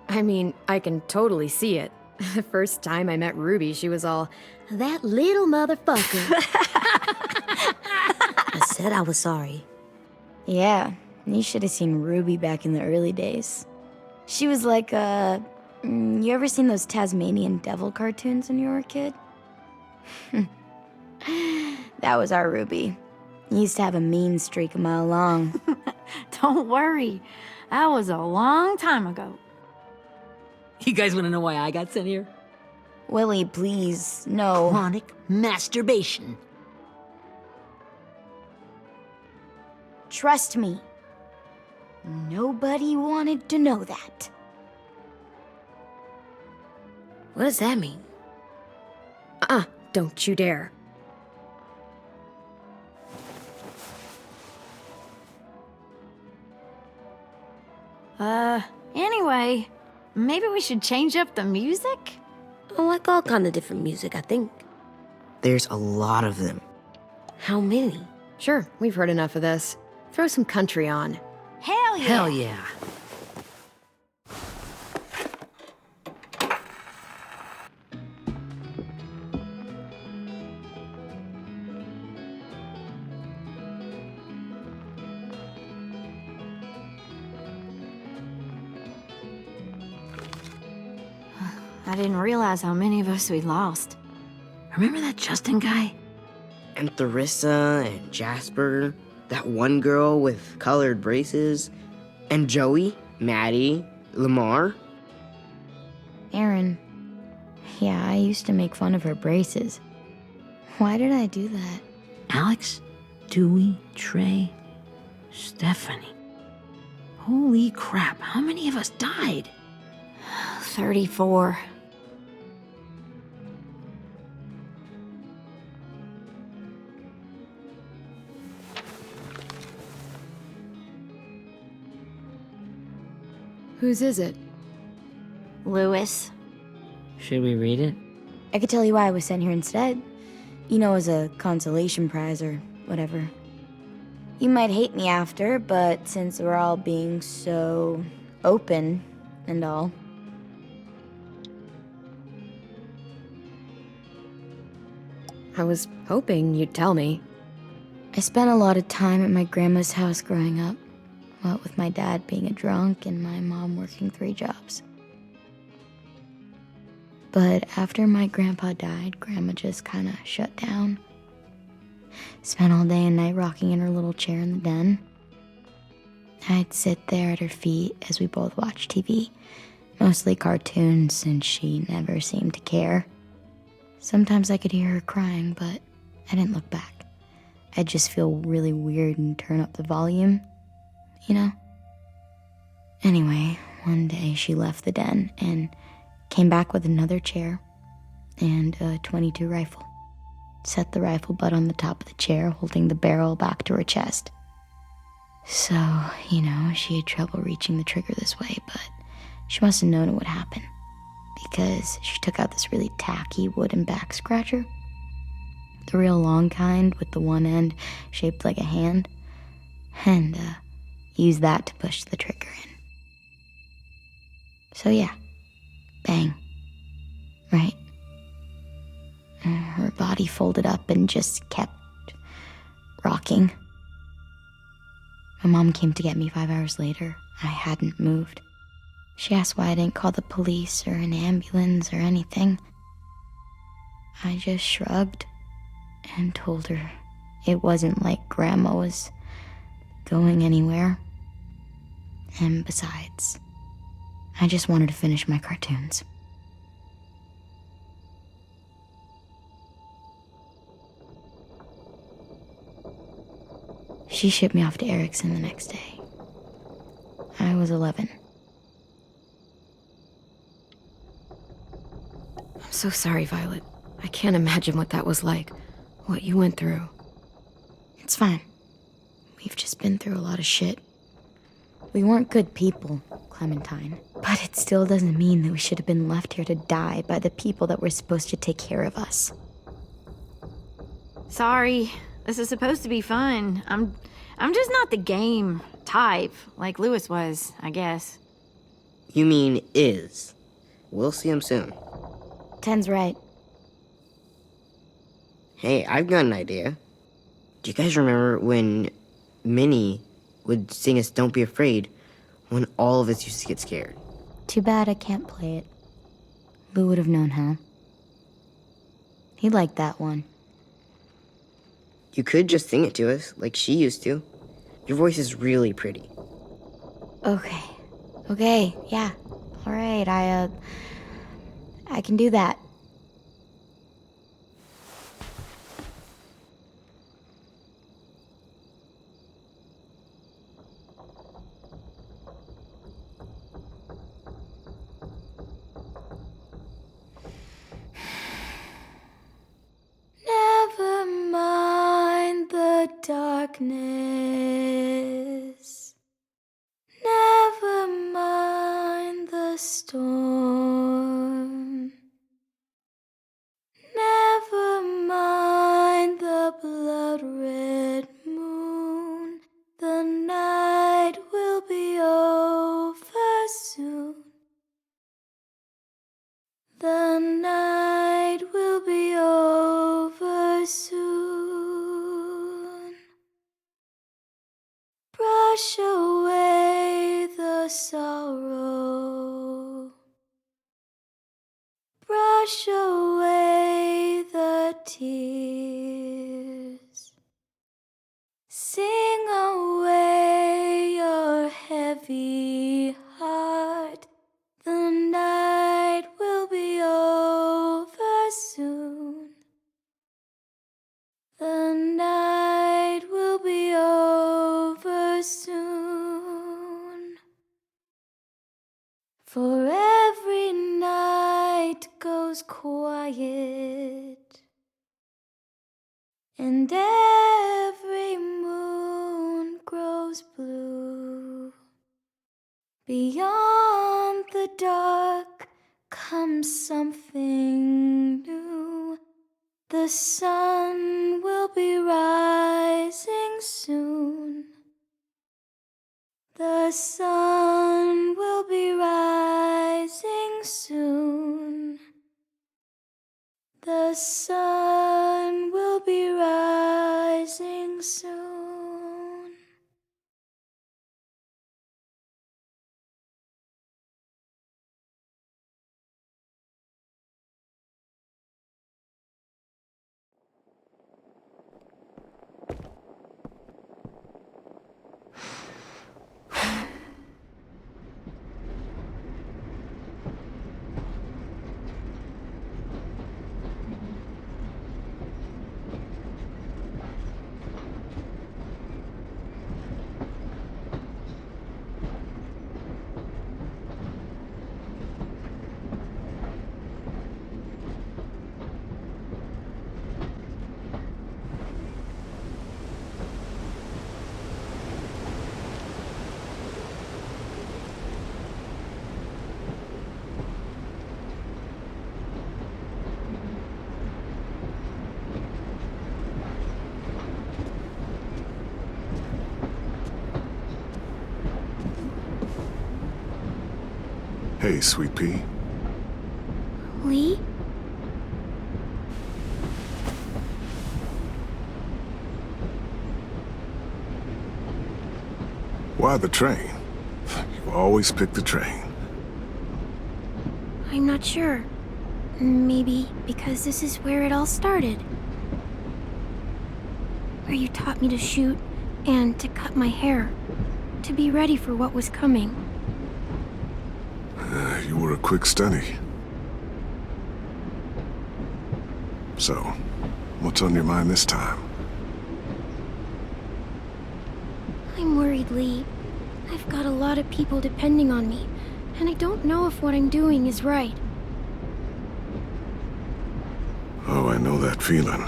I mean, I can totally see it. The first time I met Ruby, she was all, "That little motherfucker." I said I was sorry. Yeah, You should have seen Ruby back in the early days. She was like you ever seen those Tasmanian devil cartoons when you were a kid? That was our Ruby. He used to have a mean streak a mile long. Don't worry. That was a long time ago. You guys want to know why I got sent here? Willie, please, no. Chronic masturbation. Trust me. Nobody wanted to know that. What does that mean? Don't you dare. Anyway, maybe we should change up the music? I like all kind of different music, I think. There's a lot of them. How many? Sure, we've heard enough of this. Throw some country on. Hell yeah! Hell yeah. I didn't realize how many of us we lost. Remember that Justin guy? And Theresa and Jasper, that one girl with colored braces, and Joey, Maddie, Lamar. Aaron. Yeah, I used to make fun of her braces. Why did I do that? Alex, Dewey, Trey, Stephanie. Holy crap, how many of us died? 34. Whose is it? Lewis. Should we read it? I could tell you why I was sent here instead. You know, as a consolation prize or whatever. You might hate me after, but since we're all being so open and all. I was hoping you'd tell me. I spent a lot of time at my grandma's house growing up. What with my dad being a drunk and my mom working 3 jobs. But after my grandpa died, Grandma just kind of shut down. Spent all day and night rocking in her little chair in the den. I'd sit there at her feet as we both watched TV, mostly cartoons, since she never seemed to care. Sometimes I could hear her crying, but I didn't look back. I'd just feel really weird and turn up the volume, you know? Anyway, one day she left the den and came back with another chair and a .22 rifle. Set the rifle butt on the top of the chair, holding the barrel back to her chest. So, you know, she had trouble reaching the trigger this way, but she must have known it would happen, because she took out this really tacky wooden back scratcher. The real long kind with the one end shaped like a hand, and used that to push the trigger in. So yeah, bang, right? Her body folded up and just kept rocking. My mom came to get me 5 hours later. I hadn't moved. She asked why I didn't call the police or an ambulance or anything. I just shrugged and told her it wasn't like Grandma was going anywhere. And besides, I just wanted to finish my cartoons. She shipped me off to Erickson the next day. I was 11. I'm so sorry, Violet. I can't imagine what that was like. What you went through. It's fine. We've just been through a lot of shit. We weren't good people, Clementine. But it still doesn't mean that we should have been left here to die by the people that were supposed to take care of us. Sorry. This is supposed to be fun. I'm just not the game type, like Lewis was, I guess. You mean is. We'll see him soon. Ten's right. Hey, I've got an idea. Do you guys remember when Minnie would sing us Don't Be Afraid when all of us used to get scared. Too bad I can't play it. Lou would have known how. He liked that one. You could just sing it to us, like she used to. Your voice is really pretty. Okay, yeah. All right, I can do that. Never mind the darkness. Never mind the storm. Never mind the blood-red moon. The night will be over soon. The night will be over soon. Brush away the sorrow. Brush away the tears. Sing away your heavy heart. The night will be over soon. The night will be over soon. For every night goes quiet, and every moon grows blue. Beyond the dark comes something new. The sun will be rising soon. The sun will be rising soon. The sun will be rising soon. Hey, Sweet Pea. Lee? Why the train? You always pick the train. I'm not sure. Maybe because this is where it all started. Where you taught me to shoot and to cut my hair. To be ready for what was coming. You were a quick study. So, what's on your mind this time? I'm worried, Lee. I've got a lot of people depending on me, and I don't know if what I'm doing is right. Oh, I know that feeling.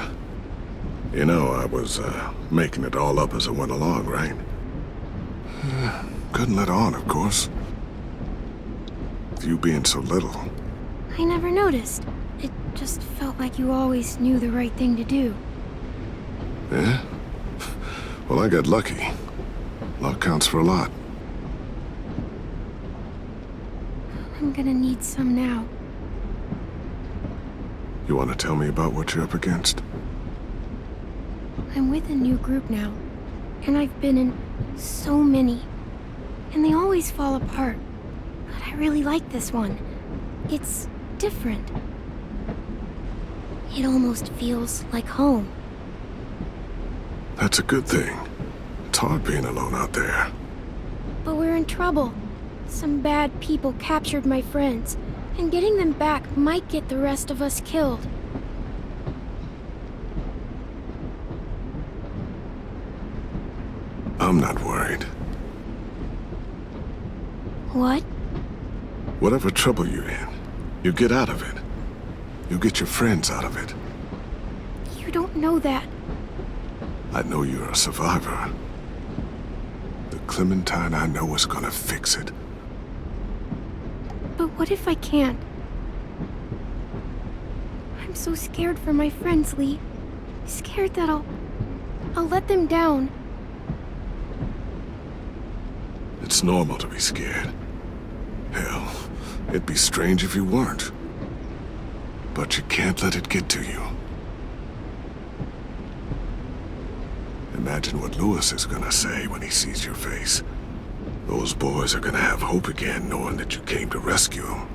You know, I was, making it all up as I went along, right? Couldn't let on, of course. With you being so little. I never noticed. It just felt like you always knew the right thing to do. Yeah? Well, I got lucky. Luck counts for a lot. I'm gonna need some now. You want to tell me about what you're up against? I'm with a new group now, and I've been in So many. And they always fall apart. But I really like this one. It's different. It almost feels like home. That's a good thing. It's hard being alone out there. But we're in trouble. Some bad people captured my friends, and getting them back might get the rest of us killed. I'm not worried. What? Whatever trouble you're in, you get out of it. You get your friends out of it. You don't know that. I know you're a survivor. The Clementine I know is gonna fix it. But what if I can't? I'm so scared for my friends, Lee. Scared that I'll let them down. It's normal to be scared. Hell, it'd be strange if you weren't. But you can't let it get to you. Imagine what Lewis is gonna say when he sees your face. Those boys are gonna have hope again, knowing that you came to rescue them.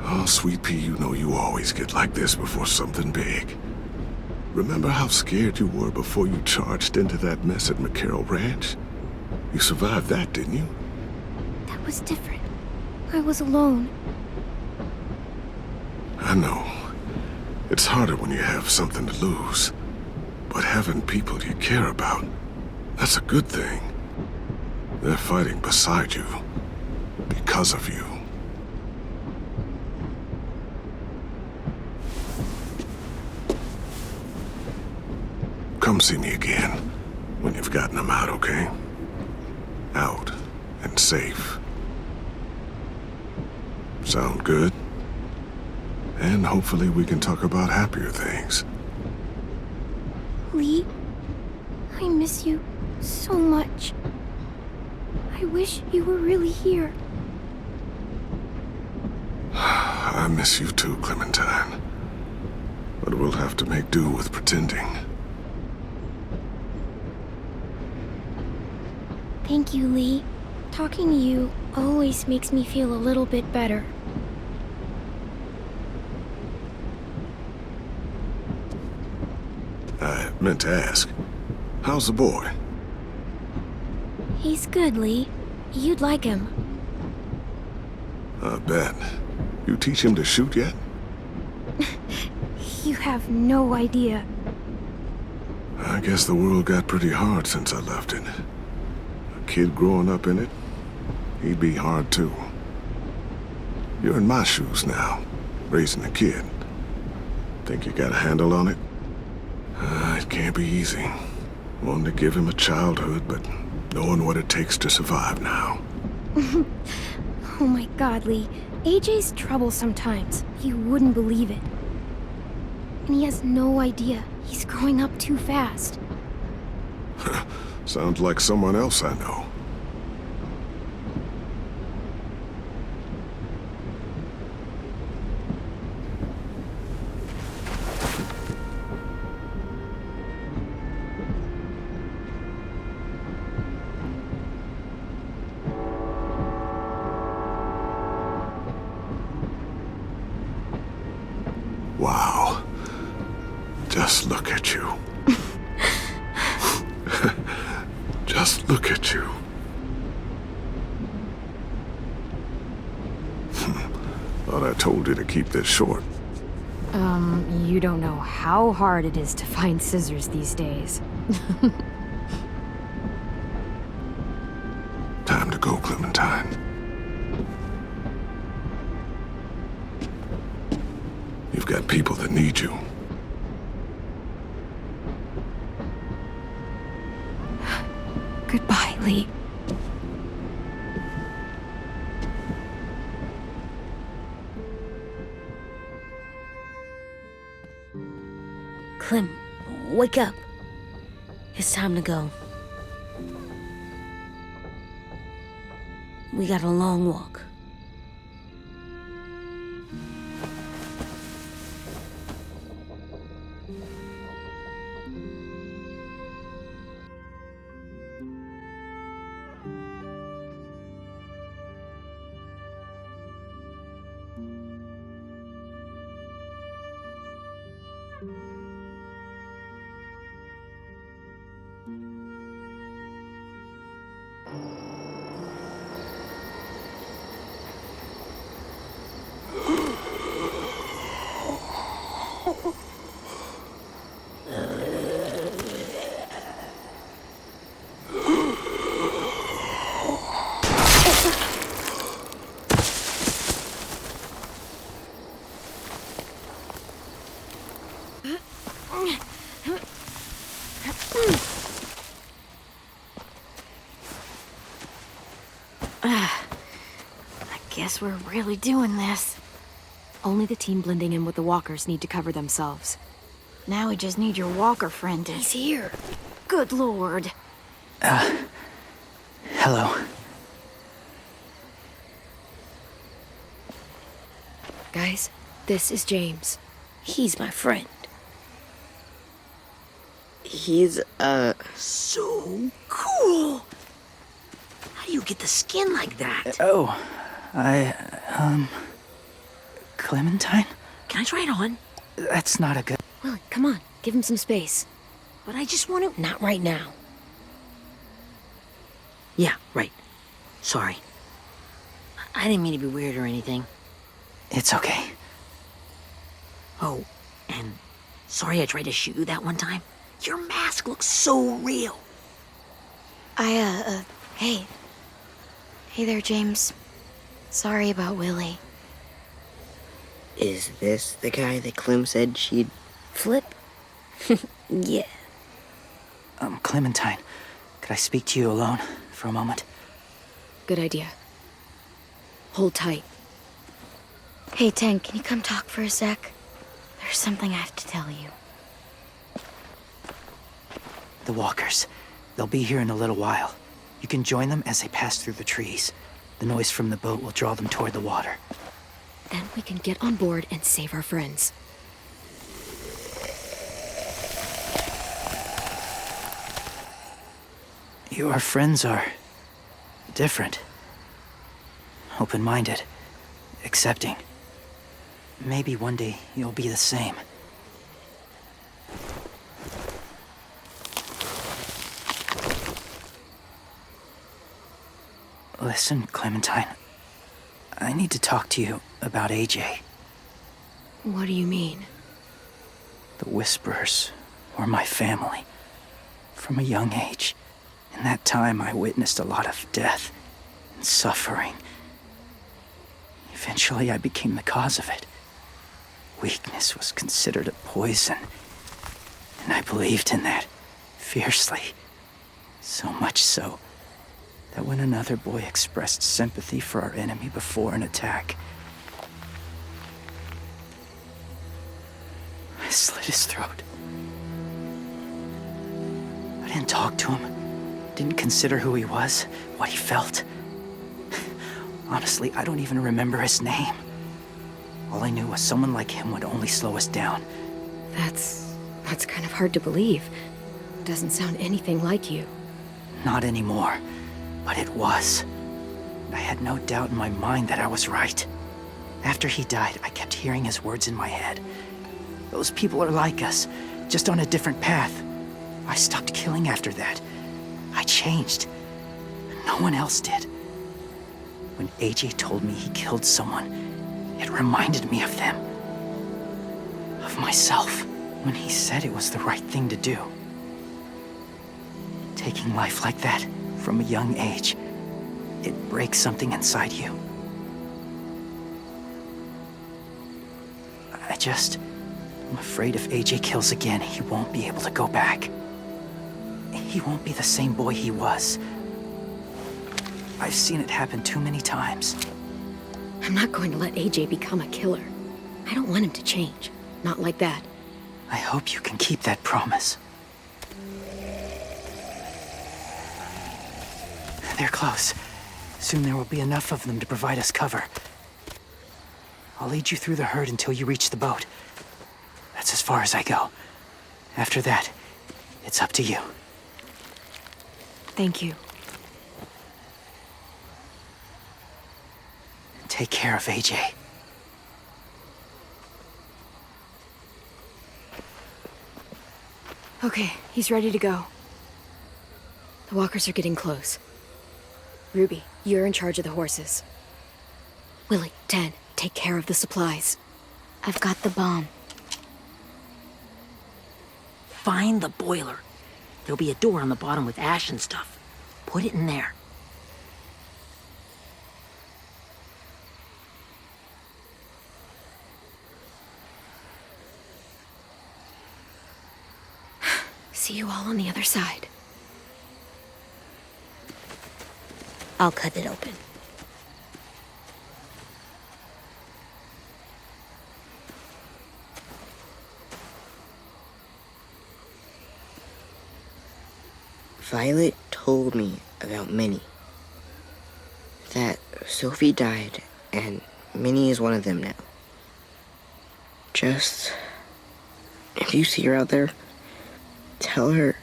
Oh, Sweet Pea, you know you always get like this before something big. Remember how scared you were before you charged into that mess at McCarroll Ranch? You survived that, didn't you? That was different. I was alone. I know. It's harder when you have something to lose. But having people you care about, that's a good thing. They're fighting beside you. Because of you. Come see me again when you've gotten them out, okay? Out and safe. Sound good? And hopefully we can talk about happier things. Lee, I miss you so much. I wish you were really here. I miss you too, Clementine. But we'll have to make do with pretending. Thank you, Lee. Talking to you always makes me feel a little bit better. I meant to ask, how's the boy? He's good, Lee. You'd like him. I bet. You teach him to shoot yet? You have no idea. I guess the world got pretty hard since I left it. A kid growing up in it, he'd be hard too. You're in my shoes now, raising a kid. Think you got a handle on it? It can't be easy. Wanting to give him a childhood, but knowing what it takes to survive now. Oh my God, Lee. AJ's trouble sometimes. You wouldn't believe it. And he has no idea. He's growing up too fast. Sounds like someone else I know. Wow. Just look at you. Just look at you. Thought I told you to keep this short. You don't know how hard it is to find scissors these days. Time to go, Clementine. You've got people that need you. Goodbye, Lee. Clem, wake up. It's time to go. We got a long walk. I guess we're really doing this. Only the team blending in with the walkers need to cover themselves. Now we just need your walker friend to... He's here. Good lord. Hello. Guys, this is James. He's my friend. He's, So cool! How do you get the skin like that? Oh, Clementine? Can I try it on? That's not a good... Willie, come on. Give him some space. But I just want to... Not right now. Yeah, right. Sorry. I didn't mean to be weird or anything. It's okay. Oh, and sorry I tried to shoot you that one time. Your mask looks so real. Hey. Hey there, James. Sorry about Willie. is this the guy that Clem said she'd... Flip? Yeah. Clementine, could I speak to you alone for a moment? Good idea. Hold tight. Hey, Tank, can you come talk for a sec? There's something I have to tell you. The walkers. They'll be here in a little while. You can join them as they pass through the trees. The noise from the boat will draw them toward the water. Then we can get on board and save our friends. Your friends are... different. Open-minded. Accepting. Maybe one day you'll be the same. Listen, Clementine. I need to talk to you about AJ. What do you mean? The Whisperers were my family. From a young age. In that time, I witnessed a lot of death and suffering. Eventually, I became the cause of it. Weakness was considered a poison. And I believed in that, fiercely. So much so, that when another boy expressed sympathy for our enemy before an attack, I slit his throat. I didn't talk to him. Didn't consider who he was, what he felt. Honestly, I don't even remember his name. All I knew was someone like him would only slow us down. That's kind of hard to believe. Doesn't sound anything like you. Not anymore, but it was. I had no doubt in my mind that I was right. After he died, I kept hearing his words in my head. Those people are like us, just on a different path. I stopped killing after that. I changed. No one else did. When AJ told me he killed someone, it reminded me of them. Of myself. When he said it was the right thing to do. Taking life like that, from a young age, it breaks something inside you. I'm afraid if AJ kills again, he won't be able to go back. He won't be the same boy he was. I've seen it happen too many times. I'm not going to let AJ become a killer. I don't want him to change. Not like that. I hope you can keep that promise. They're close. Soon there will be enough of them to provide us cover. I'll lead you through the herd until you reach the boat. That's as far as I go. After that, it's up to you. Thank you. Take care of AJ. Okay, he's ready to go. The walkers are getting close. Ruby, you're in charge of the horses. Willie, 10, take care of the supplies. I've got the bomb. Find the boiler. There'll be a door on the bottom with ash and stuff. Put it in there. See you all on the other side. I'll cut it open. Violet told me about Minnie. That Sophie died, and Minnie is one of them now. Just, if you see her out there, tell her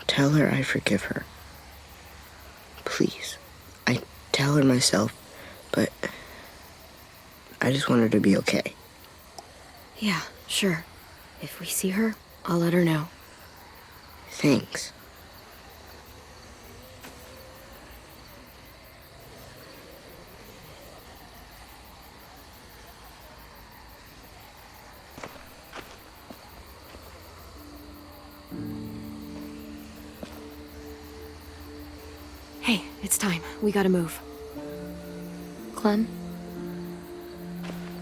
I forgive her. Please. I tell her myself, but I just want her to be okay. Yeah, sure. If we see her, I'll let her know. Thanks. Hey, it's time. We gotta move. Clem?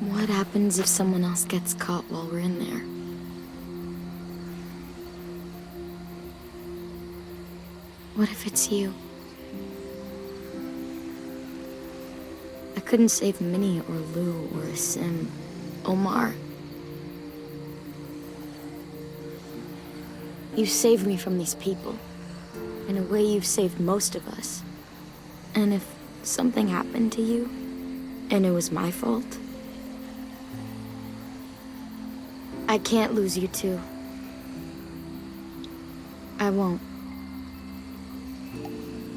What happens if someone else gets caught while we're in there? What if it's you? I couldn't save Minnie or Lou or Sim. Omar. You saved me from these people. In a way, you've saved most of us. And if something happened to you, and it was my fault, I can't lose you too. I won't.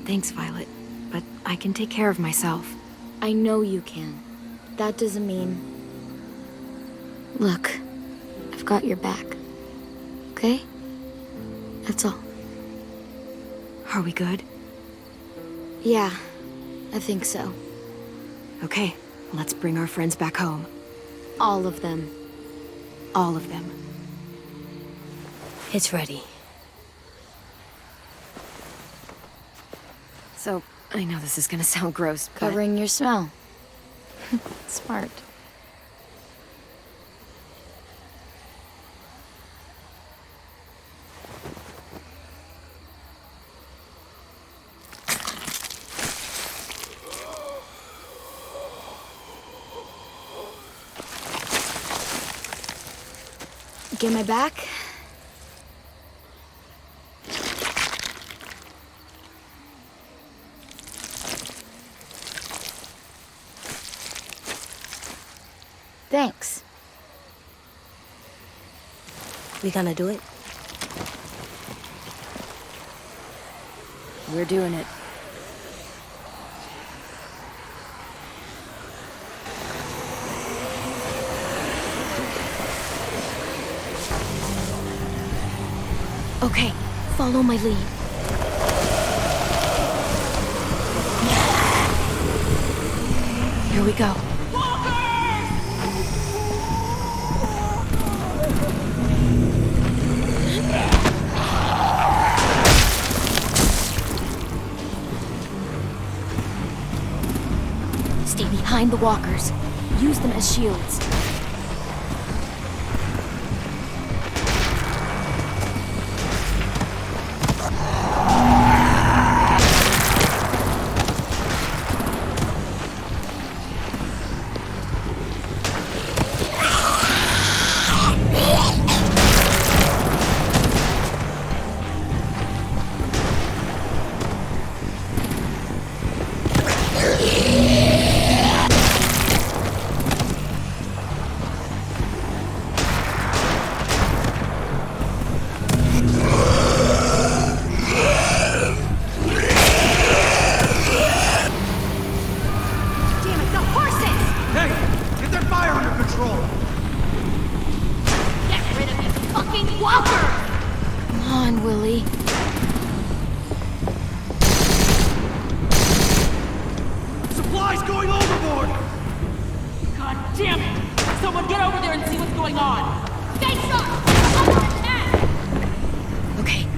Thanks, Violet. But I can take care of myself. I know you can. That doesn't mean... Look, I've got your back. Okay? That's all. Are we good? Yeah, I think so. Okay, let's bring our friends back home. All of them. All of them. It's ready. So, I know this is gonna sound gross, but... Covering your smell. Smart. Get my back? Thanks. We gonna do it? We're doing it. Okay, follow my lead. Here we go. Stay behind the walkers. Use them as shields.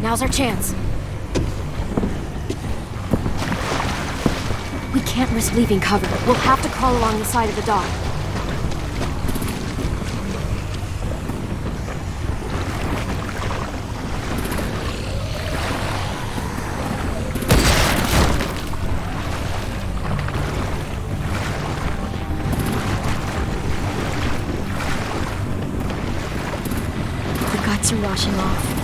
Now's our chance. We can't risk leaving cover. We'll have to crawl along the side of the dock. The guts are washing off.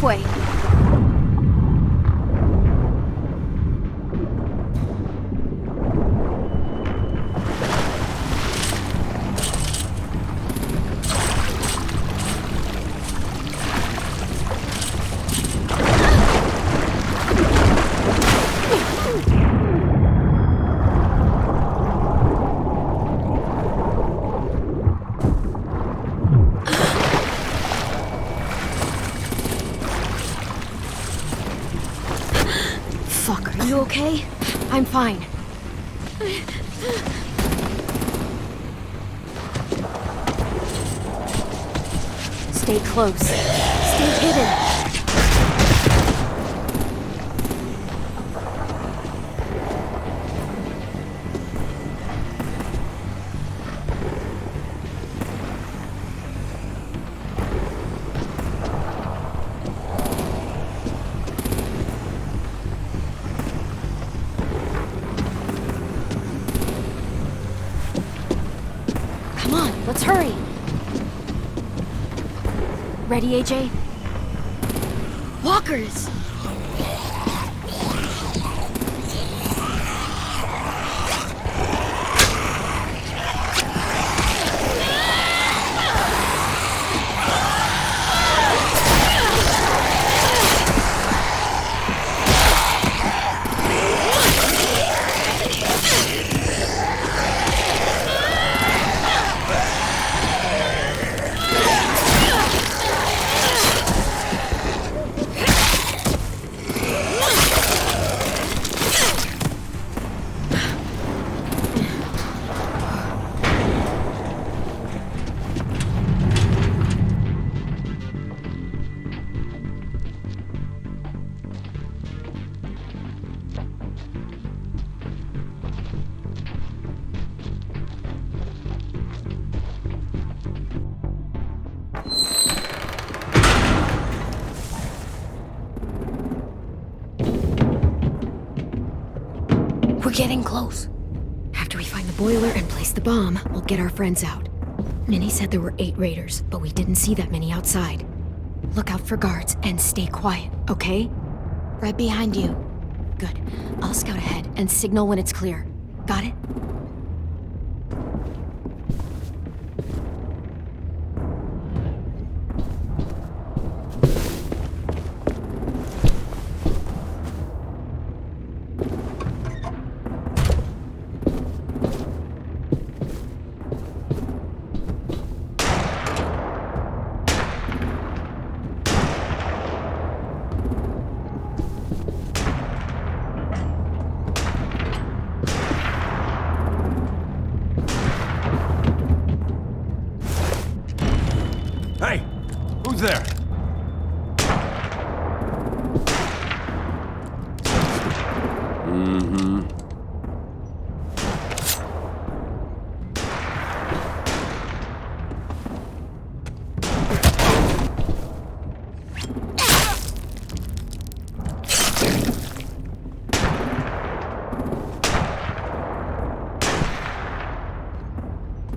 way. Fuck, are you okay? I'm fine. Stay close. Stay hidden. Come on, let's hurry. Ready, AJ? Walkers! We're getting close. After we find the boiler and place the bomb, we'll get our friends out. Minnie said there were 8 raiders, but we didn't see that many outside. Look out for guards and stay quiet, okay? Right behind you. Good. I'll scout ahead and signal when it's clear. Got it? Hey! Who's there? Mm-hmm.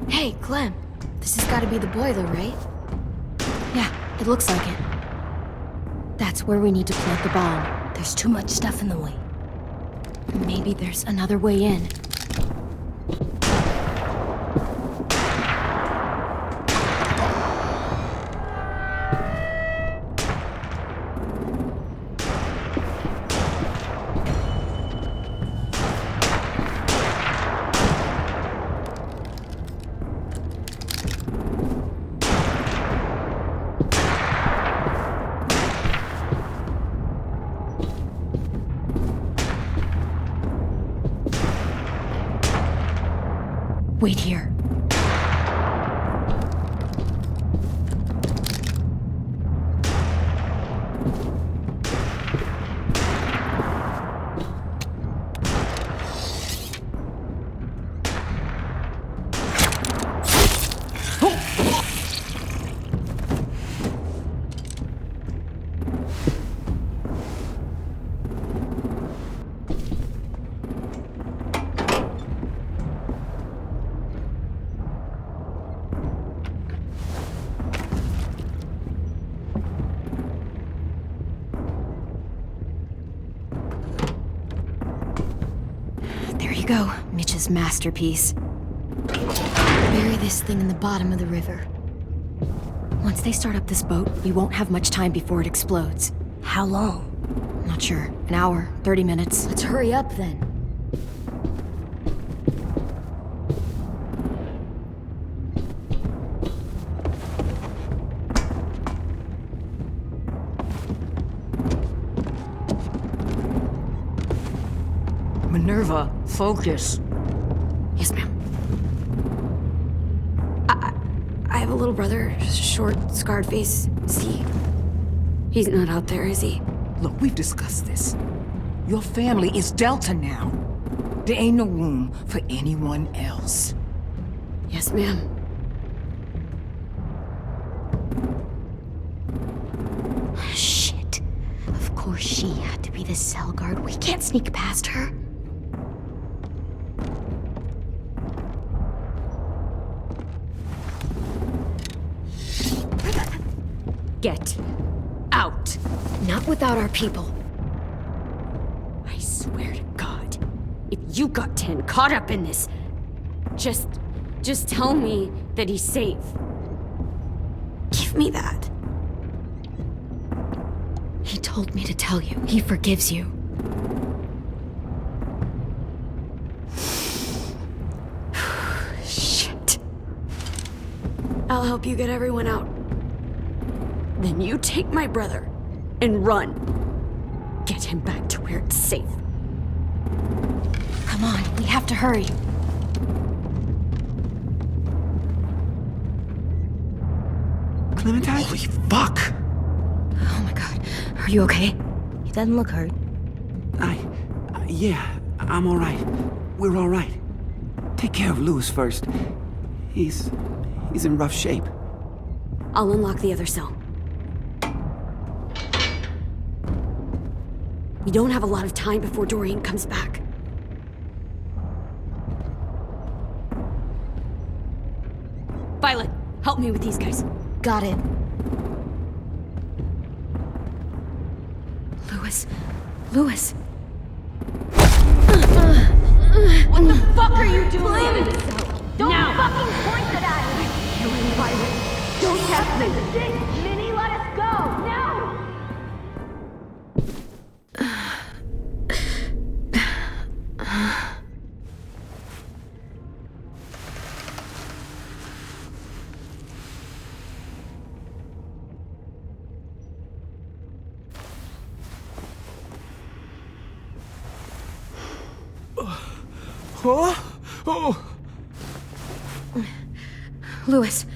Hey, Clem. This has got to be the boiler, right? Yeah, it looks like it. That's where we need to plant the bomb. There's too much stuff in the way. Maybe there's another way in. Wait here. There you go, Mitch's masterpiece. Bury this thing in the bottom of the river. Once they start up this boat, we won't have much time before it explodes. How long? Not sure. An hour, 30 minutes. Let's hurry up then. Minerva, focus. Yes, ma'am. I have a little brother, short, scarred face. He's not out there, is he? Look, we've discussed this. Your family is Delta now. There ain't no room for anyone else. Yes, ma'am. Shit. Of course she had to be the cell guard. We can't sneak past her. Get out. Not without our people. I swear to God, if you got 10 caught up in this, just tell me that he's safe. Give me that. He told me to tell you. He forgives you. Shit. I'll help you get everyone out. Then you take my brother and run. Get him back to where it's safe. Come on, we have to hurry. Clementine? Holy fuck! Oh my god. Are you okay? He doesn't look hurt. Yeah, I'm all right. We're all right. Take care of Louis first. He's in rough shape. I'll unlock the other cell. We don't have a lot of time before Dorian comes back. Violet, help me with these guys. Got it. Louis. What the fuck are you doing? Don't fucking point it at me! Killing Violet. Don't test me! Minnie, let us go! No! Louis.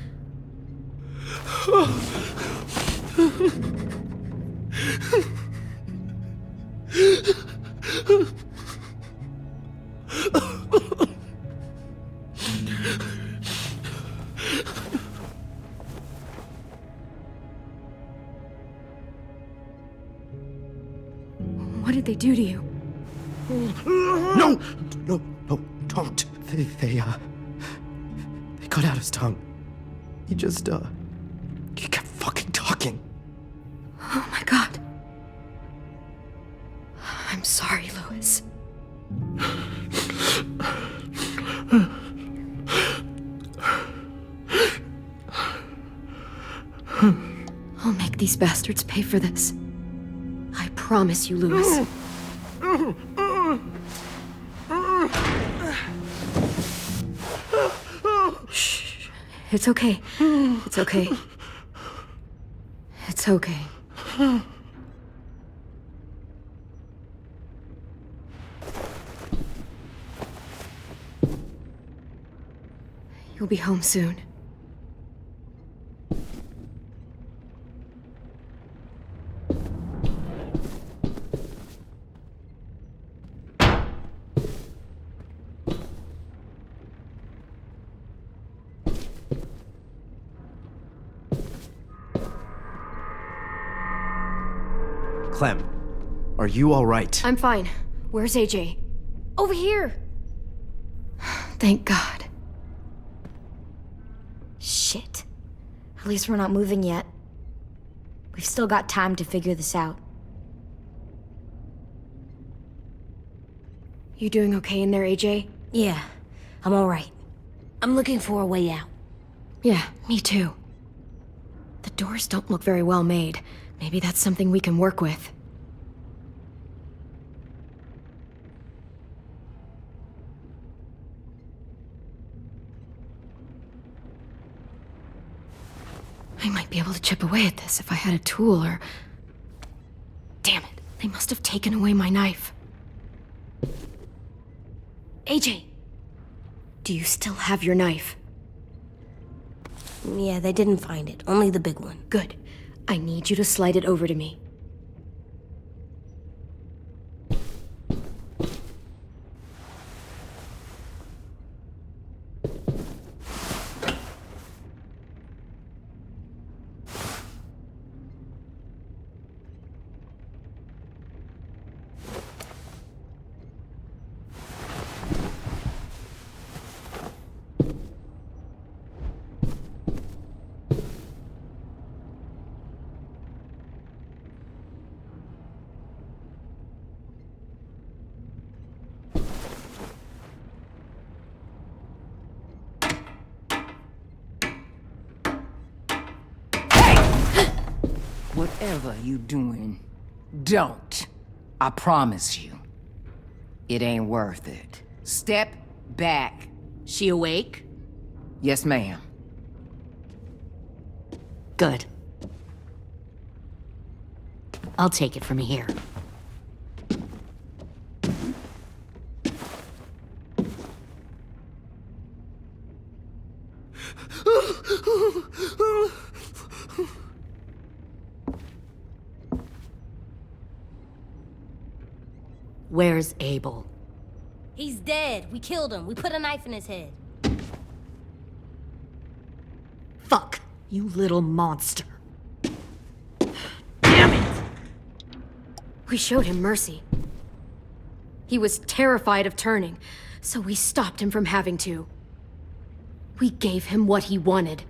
What did they do to you? No, don't. They cut out his tongue. He kept fucking talking. Oh my god. I'm sorry, Louis. I'll make these bastards pay for this. I promise you, Louis. Shh. It's okay. It's okay. It's okay. You'll be home soon. Clem, are you all right? I'm fine. Where's AJ? Over here! Thank God. Shit. At least we're not moving yet. We've still got time to figure this out. You doing okay in there, AJ? Yeah, I'm alright. I'm looking for a way out. Yeah, me too. The doors don't look very well made. Maybe that's something we can work with. I might be able to chip away at this if I had a tool or... Damn it, they must have taken away my knife. AJ! Do you still have your knife? Yeah, they didn't find it. Only the big one. Good. I need you to slide it over to me. Whatever you doing, don't. I promise you. It ain't worth it. Step back. She awake? Yes, ma'am. Good. I'll take it from here. Where's Abel? He's dead. We killed him. We put a knife in his head. Fuck, you little monster. Damn it! We showed him mercy. He was terrified of turning, so we stopped him from having to. We gave him what he wanted.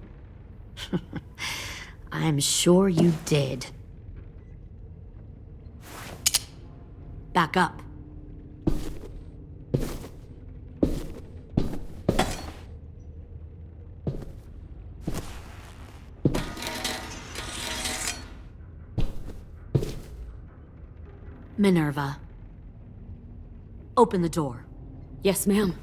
I'm sure you did. Back up. Minerva. Open the door. Yes, ma'am.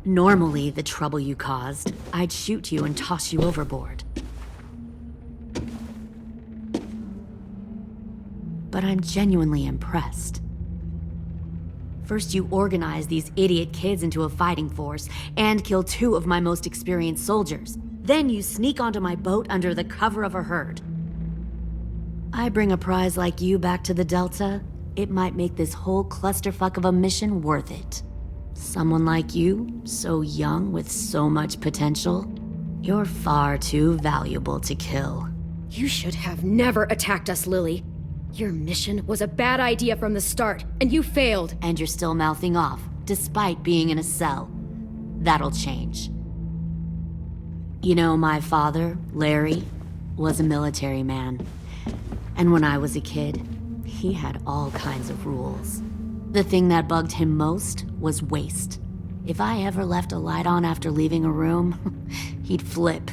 Normally, the trouble you caused, I'd shoot you and toss you overboard. But I'm genuinely impressed. First, you organize these idiot kids into a fighting force and kill 2 of my most experienced soldiers. Then you sneak onto my boat under the cover of a herd. I bring a prize like you back to the Delta, it might make this whole clusterfuck of a mission worth it. Someone like you, so young with so much potential, you're far too valuable to kill. You should have never attacked us, Lily. Your mission was a bad idea from the start, and you failed. And you're still mouthing off, despite being in a cell. That'll change. You know, my father, Larry, was a military man. And when I was a kid, he had all kinds of rules. The thing that bugged him most was waste. If I ever left a light on after leaving a room, he'd flip.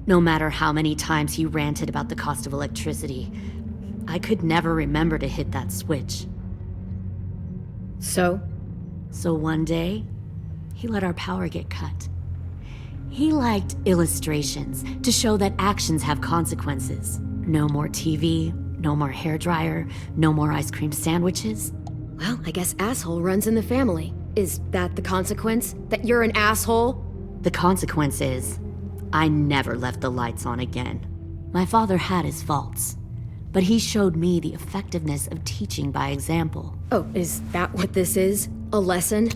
No matter how many times he ranted about the cost of electricity, I could never remember to hit that switch. So one day, he let our power get cut. He liked illustrations to show that actions have consequences. No more TV, no more hairdryer, no more ice cream sandwiches. Well, I guess asshole runs in the family. Is that the consequence? That you're an asshole? The consequence is, I never left the lights on again. My father had his faults, but he showed me the effectiveness of teaching by example. Oh, is that what this is? A lesson?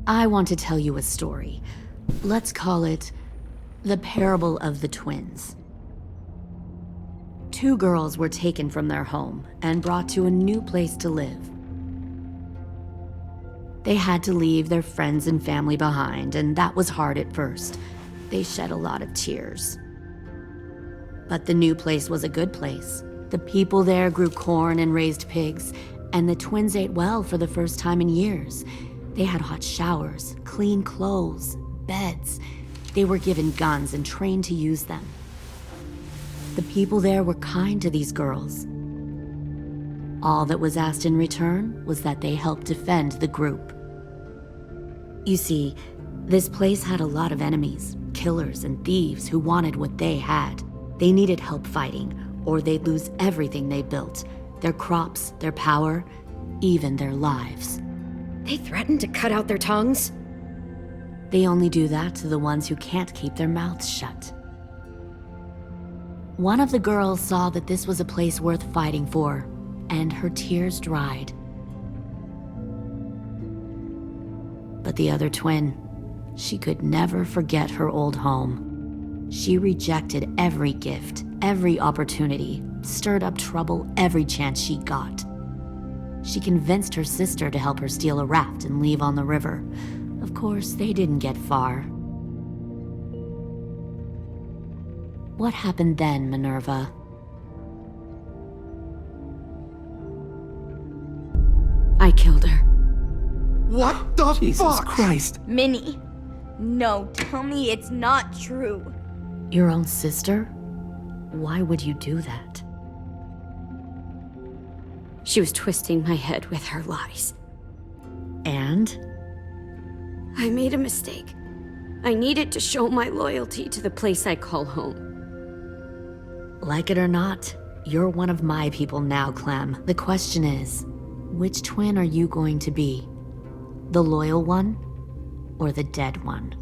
I want to tell you a story. Let's call it The parable of the twins. 2 girls were taken from their home and brought to a new place to live. They had to leave their friends and family behind, and that was hard at first. They shed a lot of tears. But the new place was a good place. The people there grew corn and raised pigs, and the twins ate well for the first time in years. They had hot showers, clean clothes, beds. They were given guns and trained to use them. The people there were kind to these girls. All that was asked in return was that they help defend the group. You see, this place had a lot of enemies, killers and thieves who wanted what they had. They needed help fighting, or they'd lose everything they built, their crops, their power, even their lives. They threatened to cut out their tongues? They only do that to the ones who can't keep their mouths shut. One of the girls saw that this was a place worth fighting for, and her tears dried. But the other twin, she could never forget her old home. She rejected every gift, every opportunity, stirred up trouble every chance she got. She convinced her sister to help her steal a raft and leave on the river. Of course, they didn't get far. What happened then, Minerva? I killed her. What the Jesus fuck? Christ. Minnie, no, tell me it's not true. Your own sister? Why would you do that? She was twisting my head with her lies. And? I made a mistake. I needed to show my loyalty to the place I call home. Like it or not, you're one of my people now, Clem. The question is, which twin are you going to be? The loyal one, or the dead one?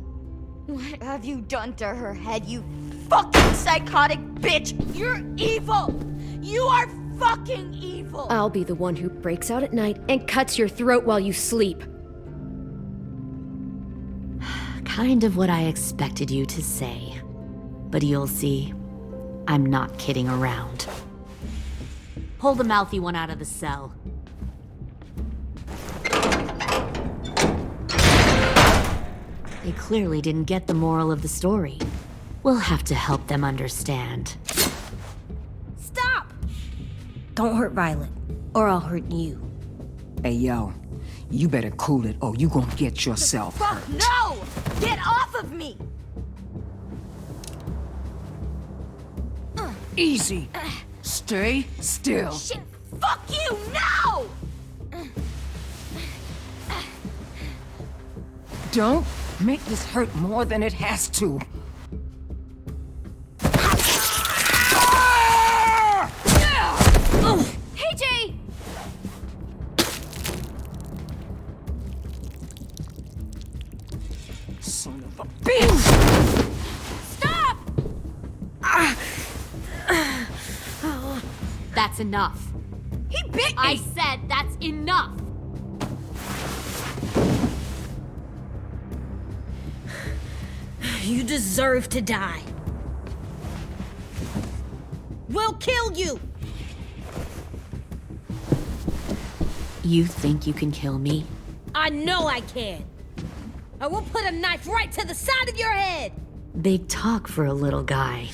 What have you done to her head, you fucking psychotic bitch? You're evil! You are fucking evil! I'll be the one who breaks out at night and cuts your throat while you sleep. Kind of what I expected you to say. But you'll see, I'm not kidding around. Pull the mouthy one out of the cell. They clearly didn't get the moral of the story. We'll have to help them understand. Stop! Don't hurt Violet, or I'll hurt you. Hey, yo. You better cool it, or you gonna get yourself Fuck hurt. no! Get off of me! Easy. Stay still. Shit, fuck you, no! Don't make this hurt more than it has to. Hey, Jay! Son of a bitch! Stop! That's enough. He bit me! I said that's enough! You deserve to die. We'll kill you! You think you can kill me? I know I can. I will put a knife right to the side of your head! Big talk for a little guy.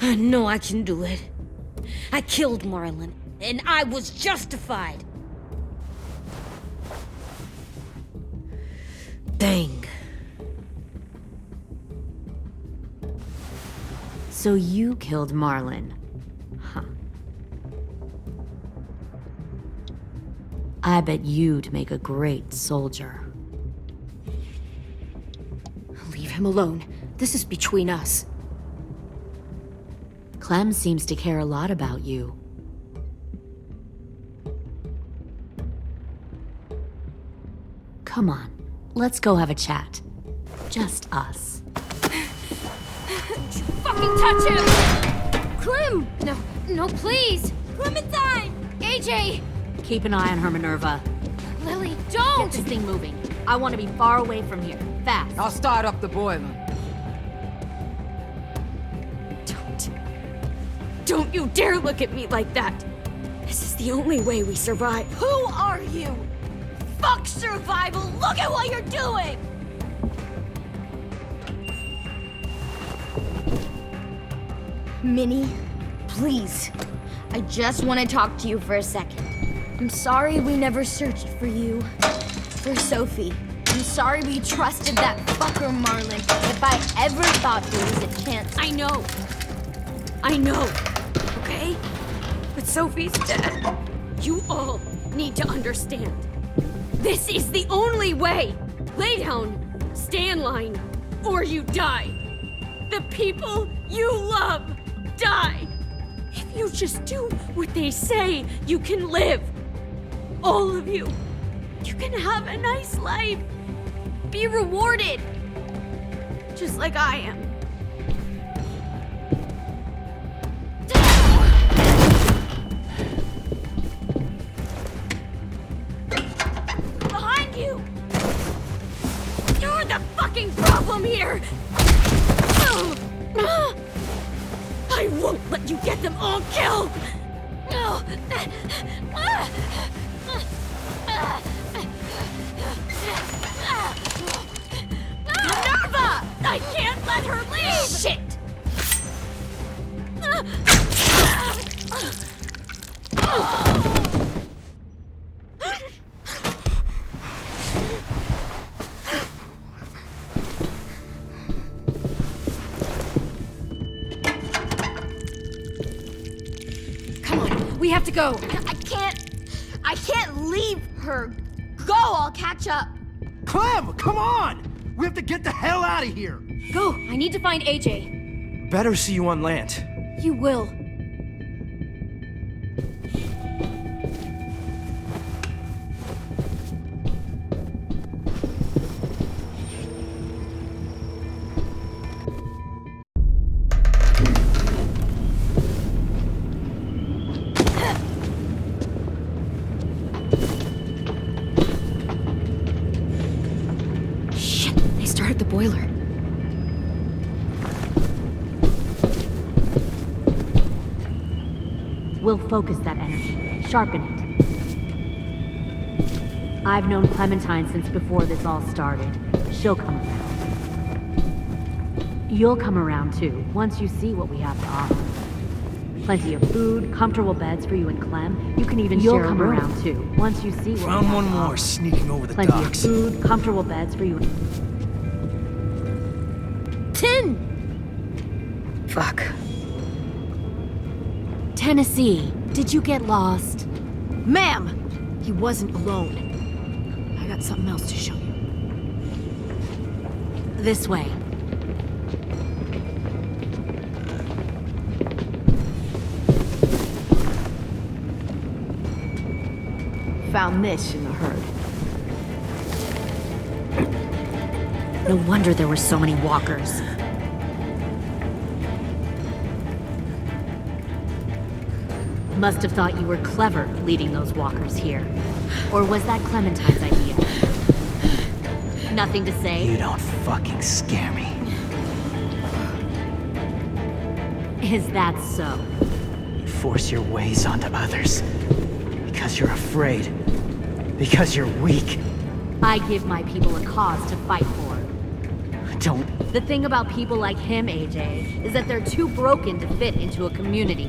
I know I can do it. I killed Marlon, and I was justified. Dang. So you killed Marlon. Huh. I bet you'd make a great soldier. Leave him alone. This is between us. Clem seems to care a lot about you. Come on, let's go have a chat. Just us. Fucking touch him! Clem! No, please! Clementine! AJ! Keep an eye on her, Minerva. Lily, Get don't! this thing moving. I want to be far away from here. Fast. I'll start up the boiler. Don't you dare look at me like that! This is the only way we survive. Who are you? Fuck survival! Look at what you're doing! Minnie, please. I just want to talk to you for a second. I'm sorry we never searched for you. For Sophie. I'm sorry we trusted that fucker Marlin. If I ever thought there was a chance. I know, okay? But Sophie's dead. You all need to understand. This is the only way! Lay down, stay in line, or you die. The people you love die. If you just do what they say, you can live. All of you. You can have a nice life. Be rewarded. Just like I am. Behind you! You're the fucking problem here! I won't let you get them all killed! Minerva! I can't let her leave! Shit! Come on, we have to go. I can't leave her. Go, I'll catch up. Clem, come on! We have to get the hell out of here! Go, I need to find AJ. Better see you on land. You will. The boiler. We'll focus that energy, sharpen it. I've known Clementine since before this all started. She'll come around. You'll come around too, once you see what we have to offer. Plenty of food, comfortable beds for you and Clem. You can even share a room. You'll come around too, once you see what we have to offer. Found one more sneaking over the docks. docks. Plenty of food, comfortable beds for you and... Fuck. Tennessee, did you get lost? Ma'am! He wasn't alone. I got something else to show you. This way. Found this in the herd. No wonder there were so many walkers. Must have thought you were clever leading those walkers here. Or was that Clementine's idea? Nothing to say? You don't fucking scare me. Is that so? You force your ways onto others. Because you're afraid. Because you're weak. I give my people a cause to fight for. Don't. The thing about people like him, AJ, is that they're too broken to fit into a community.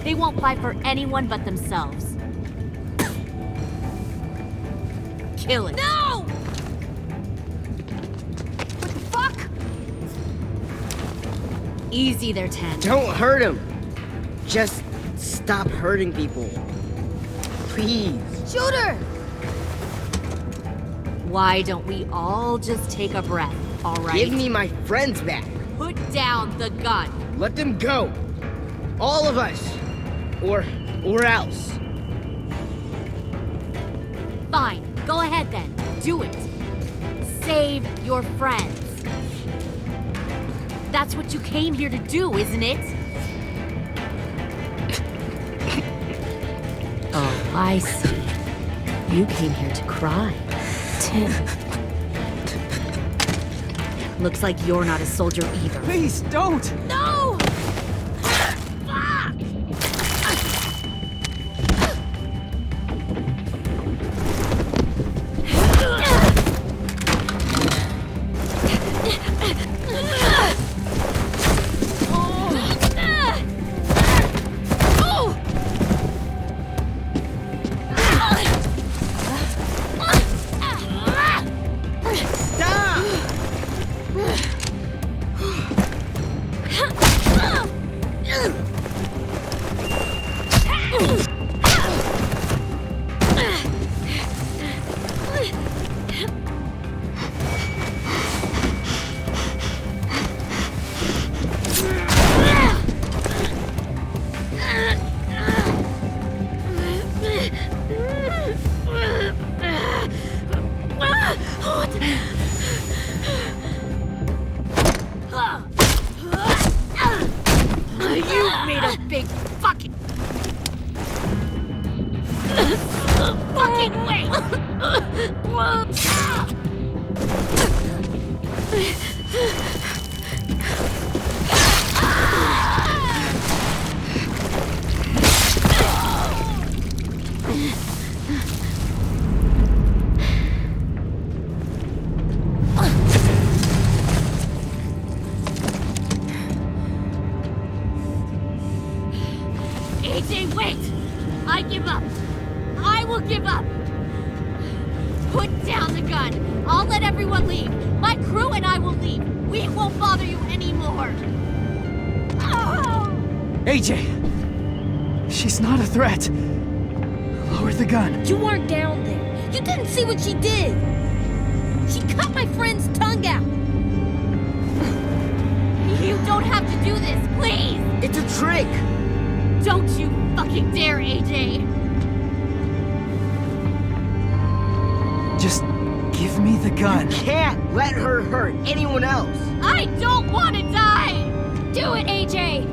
They won't fight for anyone but themselves. Kill it. No! What the fuck? Easy there, 10. Don't hurt him. Just stop hurting people. Please. Shoot her! Why don't we all just take a breath, all right? Give me my friends back. Put down the gun. Let them go. All of us. Or else. Fine. Go ahead then. Do it. Save your friends. That's what you came here to do, isn't it? Oh, I see. You came here to cry. Tim. Looks like you're not a soldier either. Please, don't! No! Fuck! You made a big fucking way! AJ, wait! I give up. I will give up. Put down the gun. I'll let everyone leave. My crew and I will leave. We won't bother you anymore. Oh! AJ! She's not a threat. Lower the gun. You weren't down there. You didn't see what she did. She cut my friend's tongue out. You don't have to do this, please! It's a trick! Don't you fucking dare, AJ! Just give me the gun. You can't let her hurt anyone else. I don't want to die! Do it, AJ!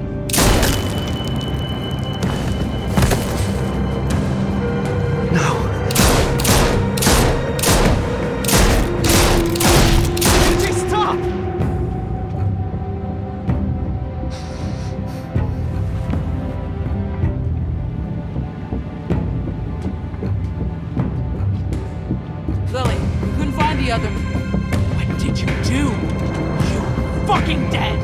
No. AJ, stop! Lily, couldn't find the other. What did you do? You fucking dead!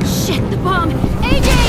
Shit, the bomb! AJ!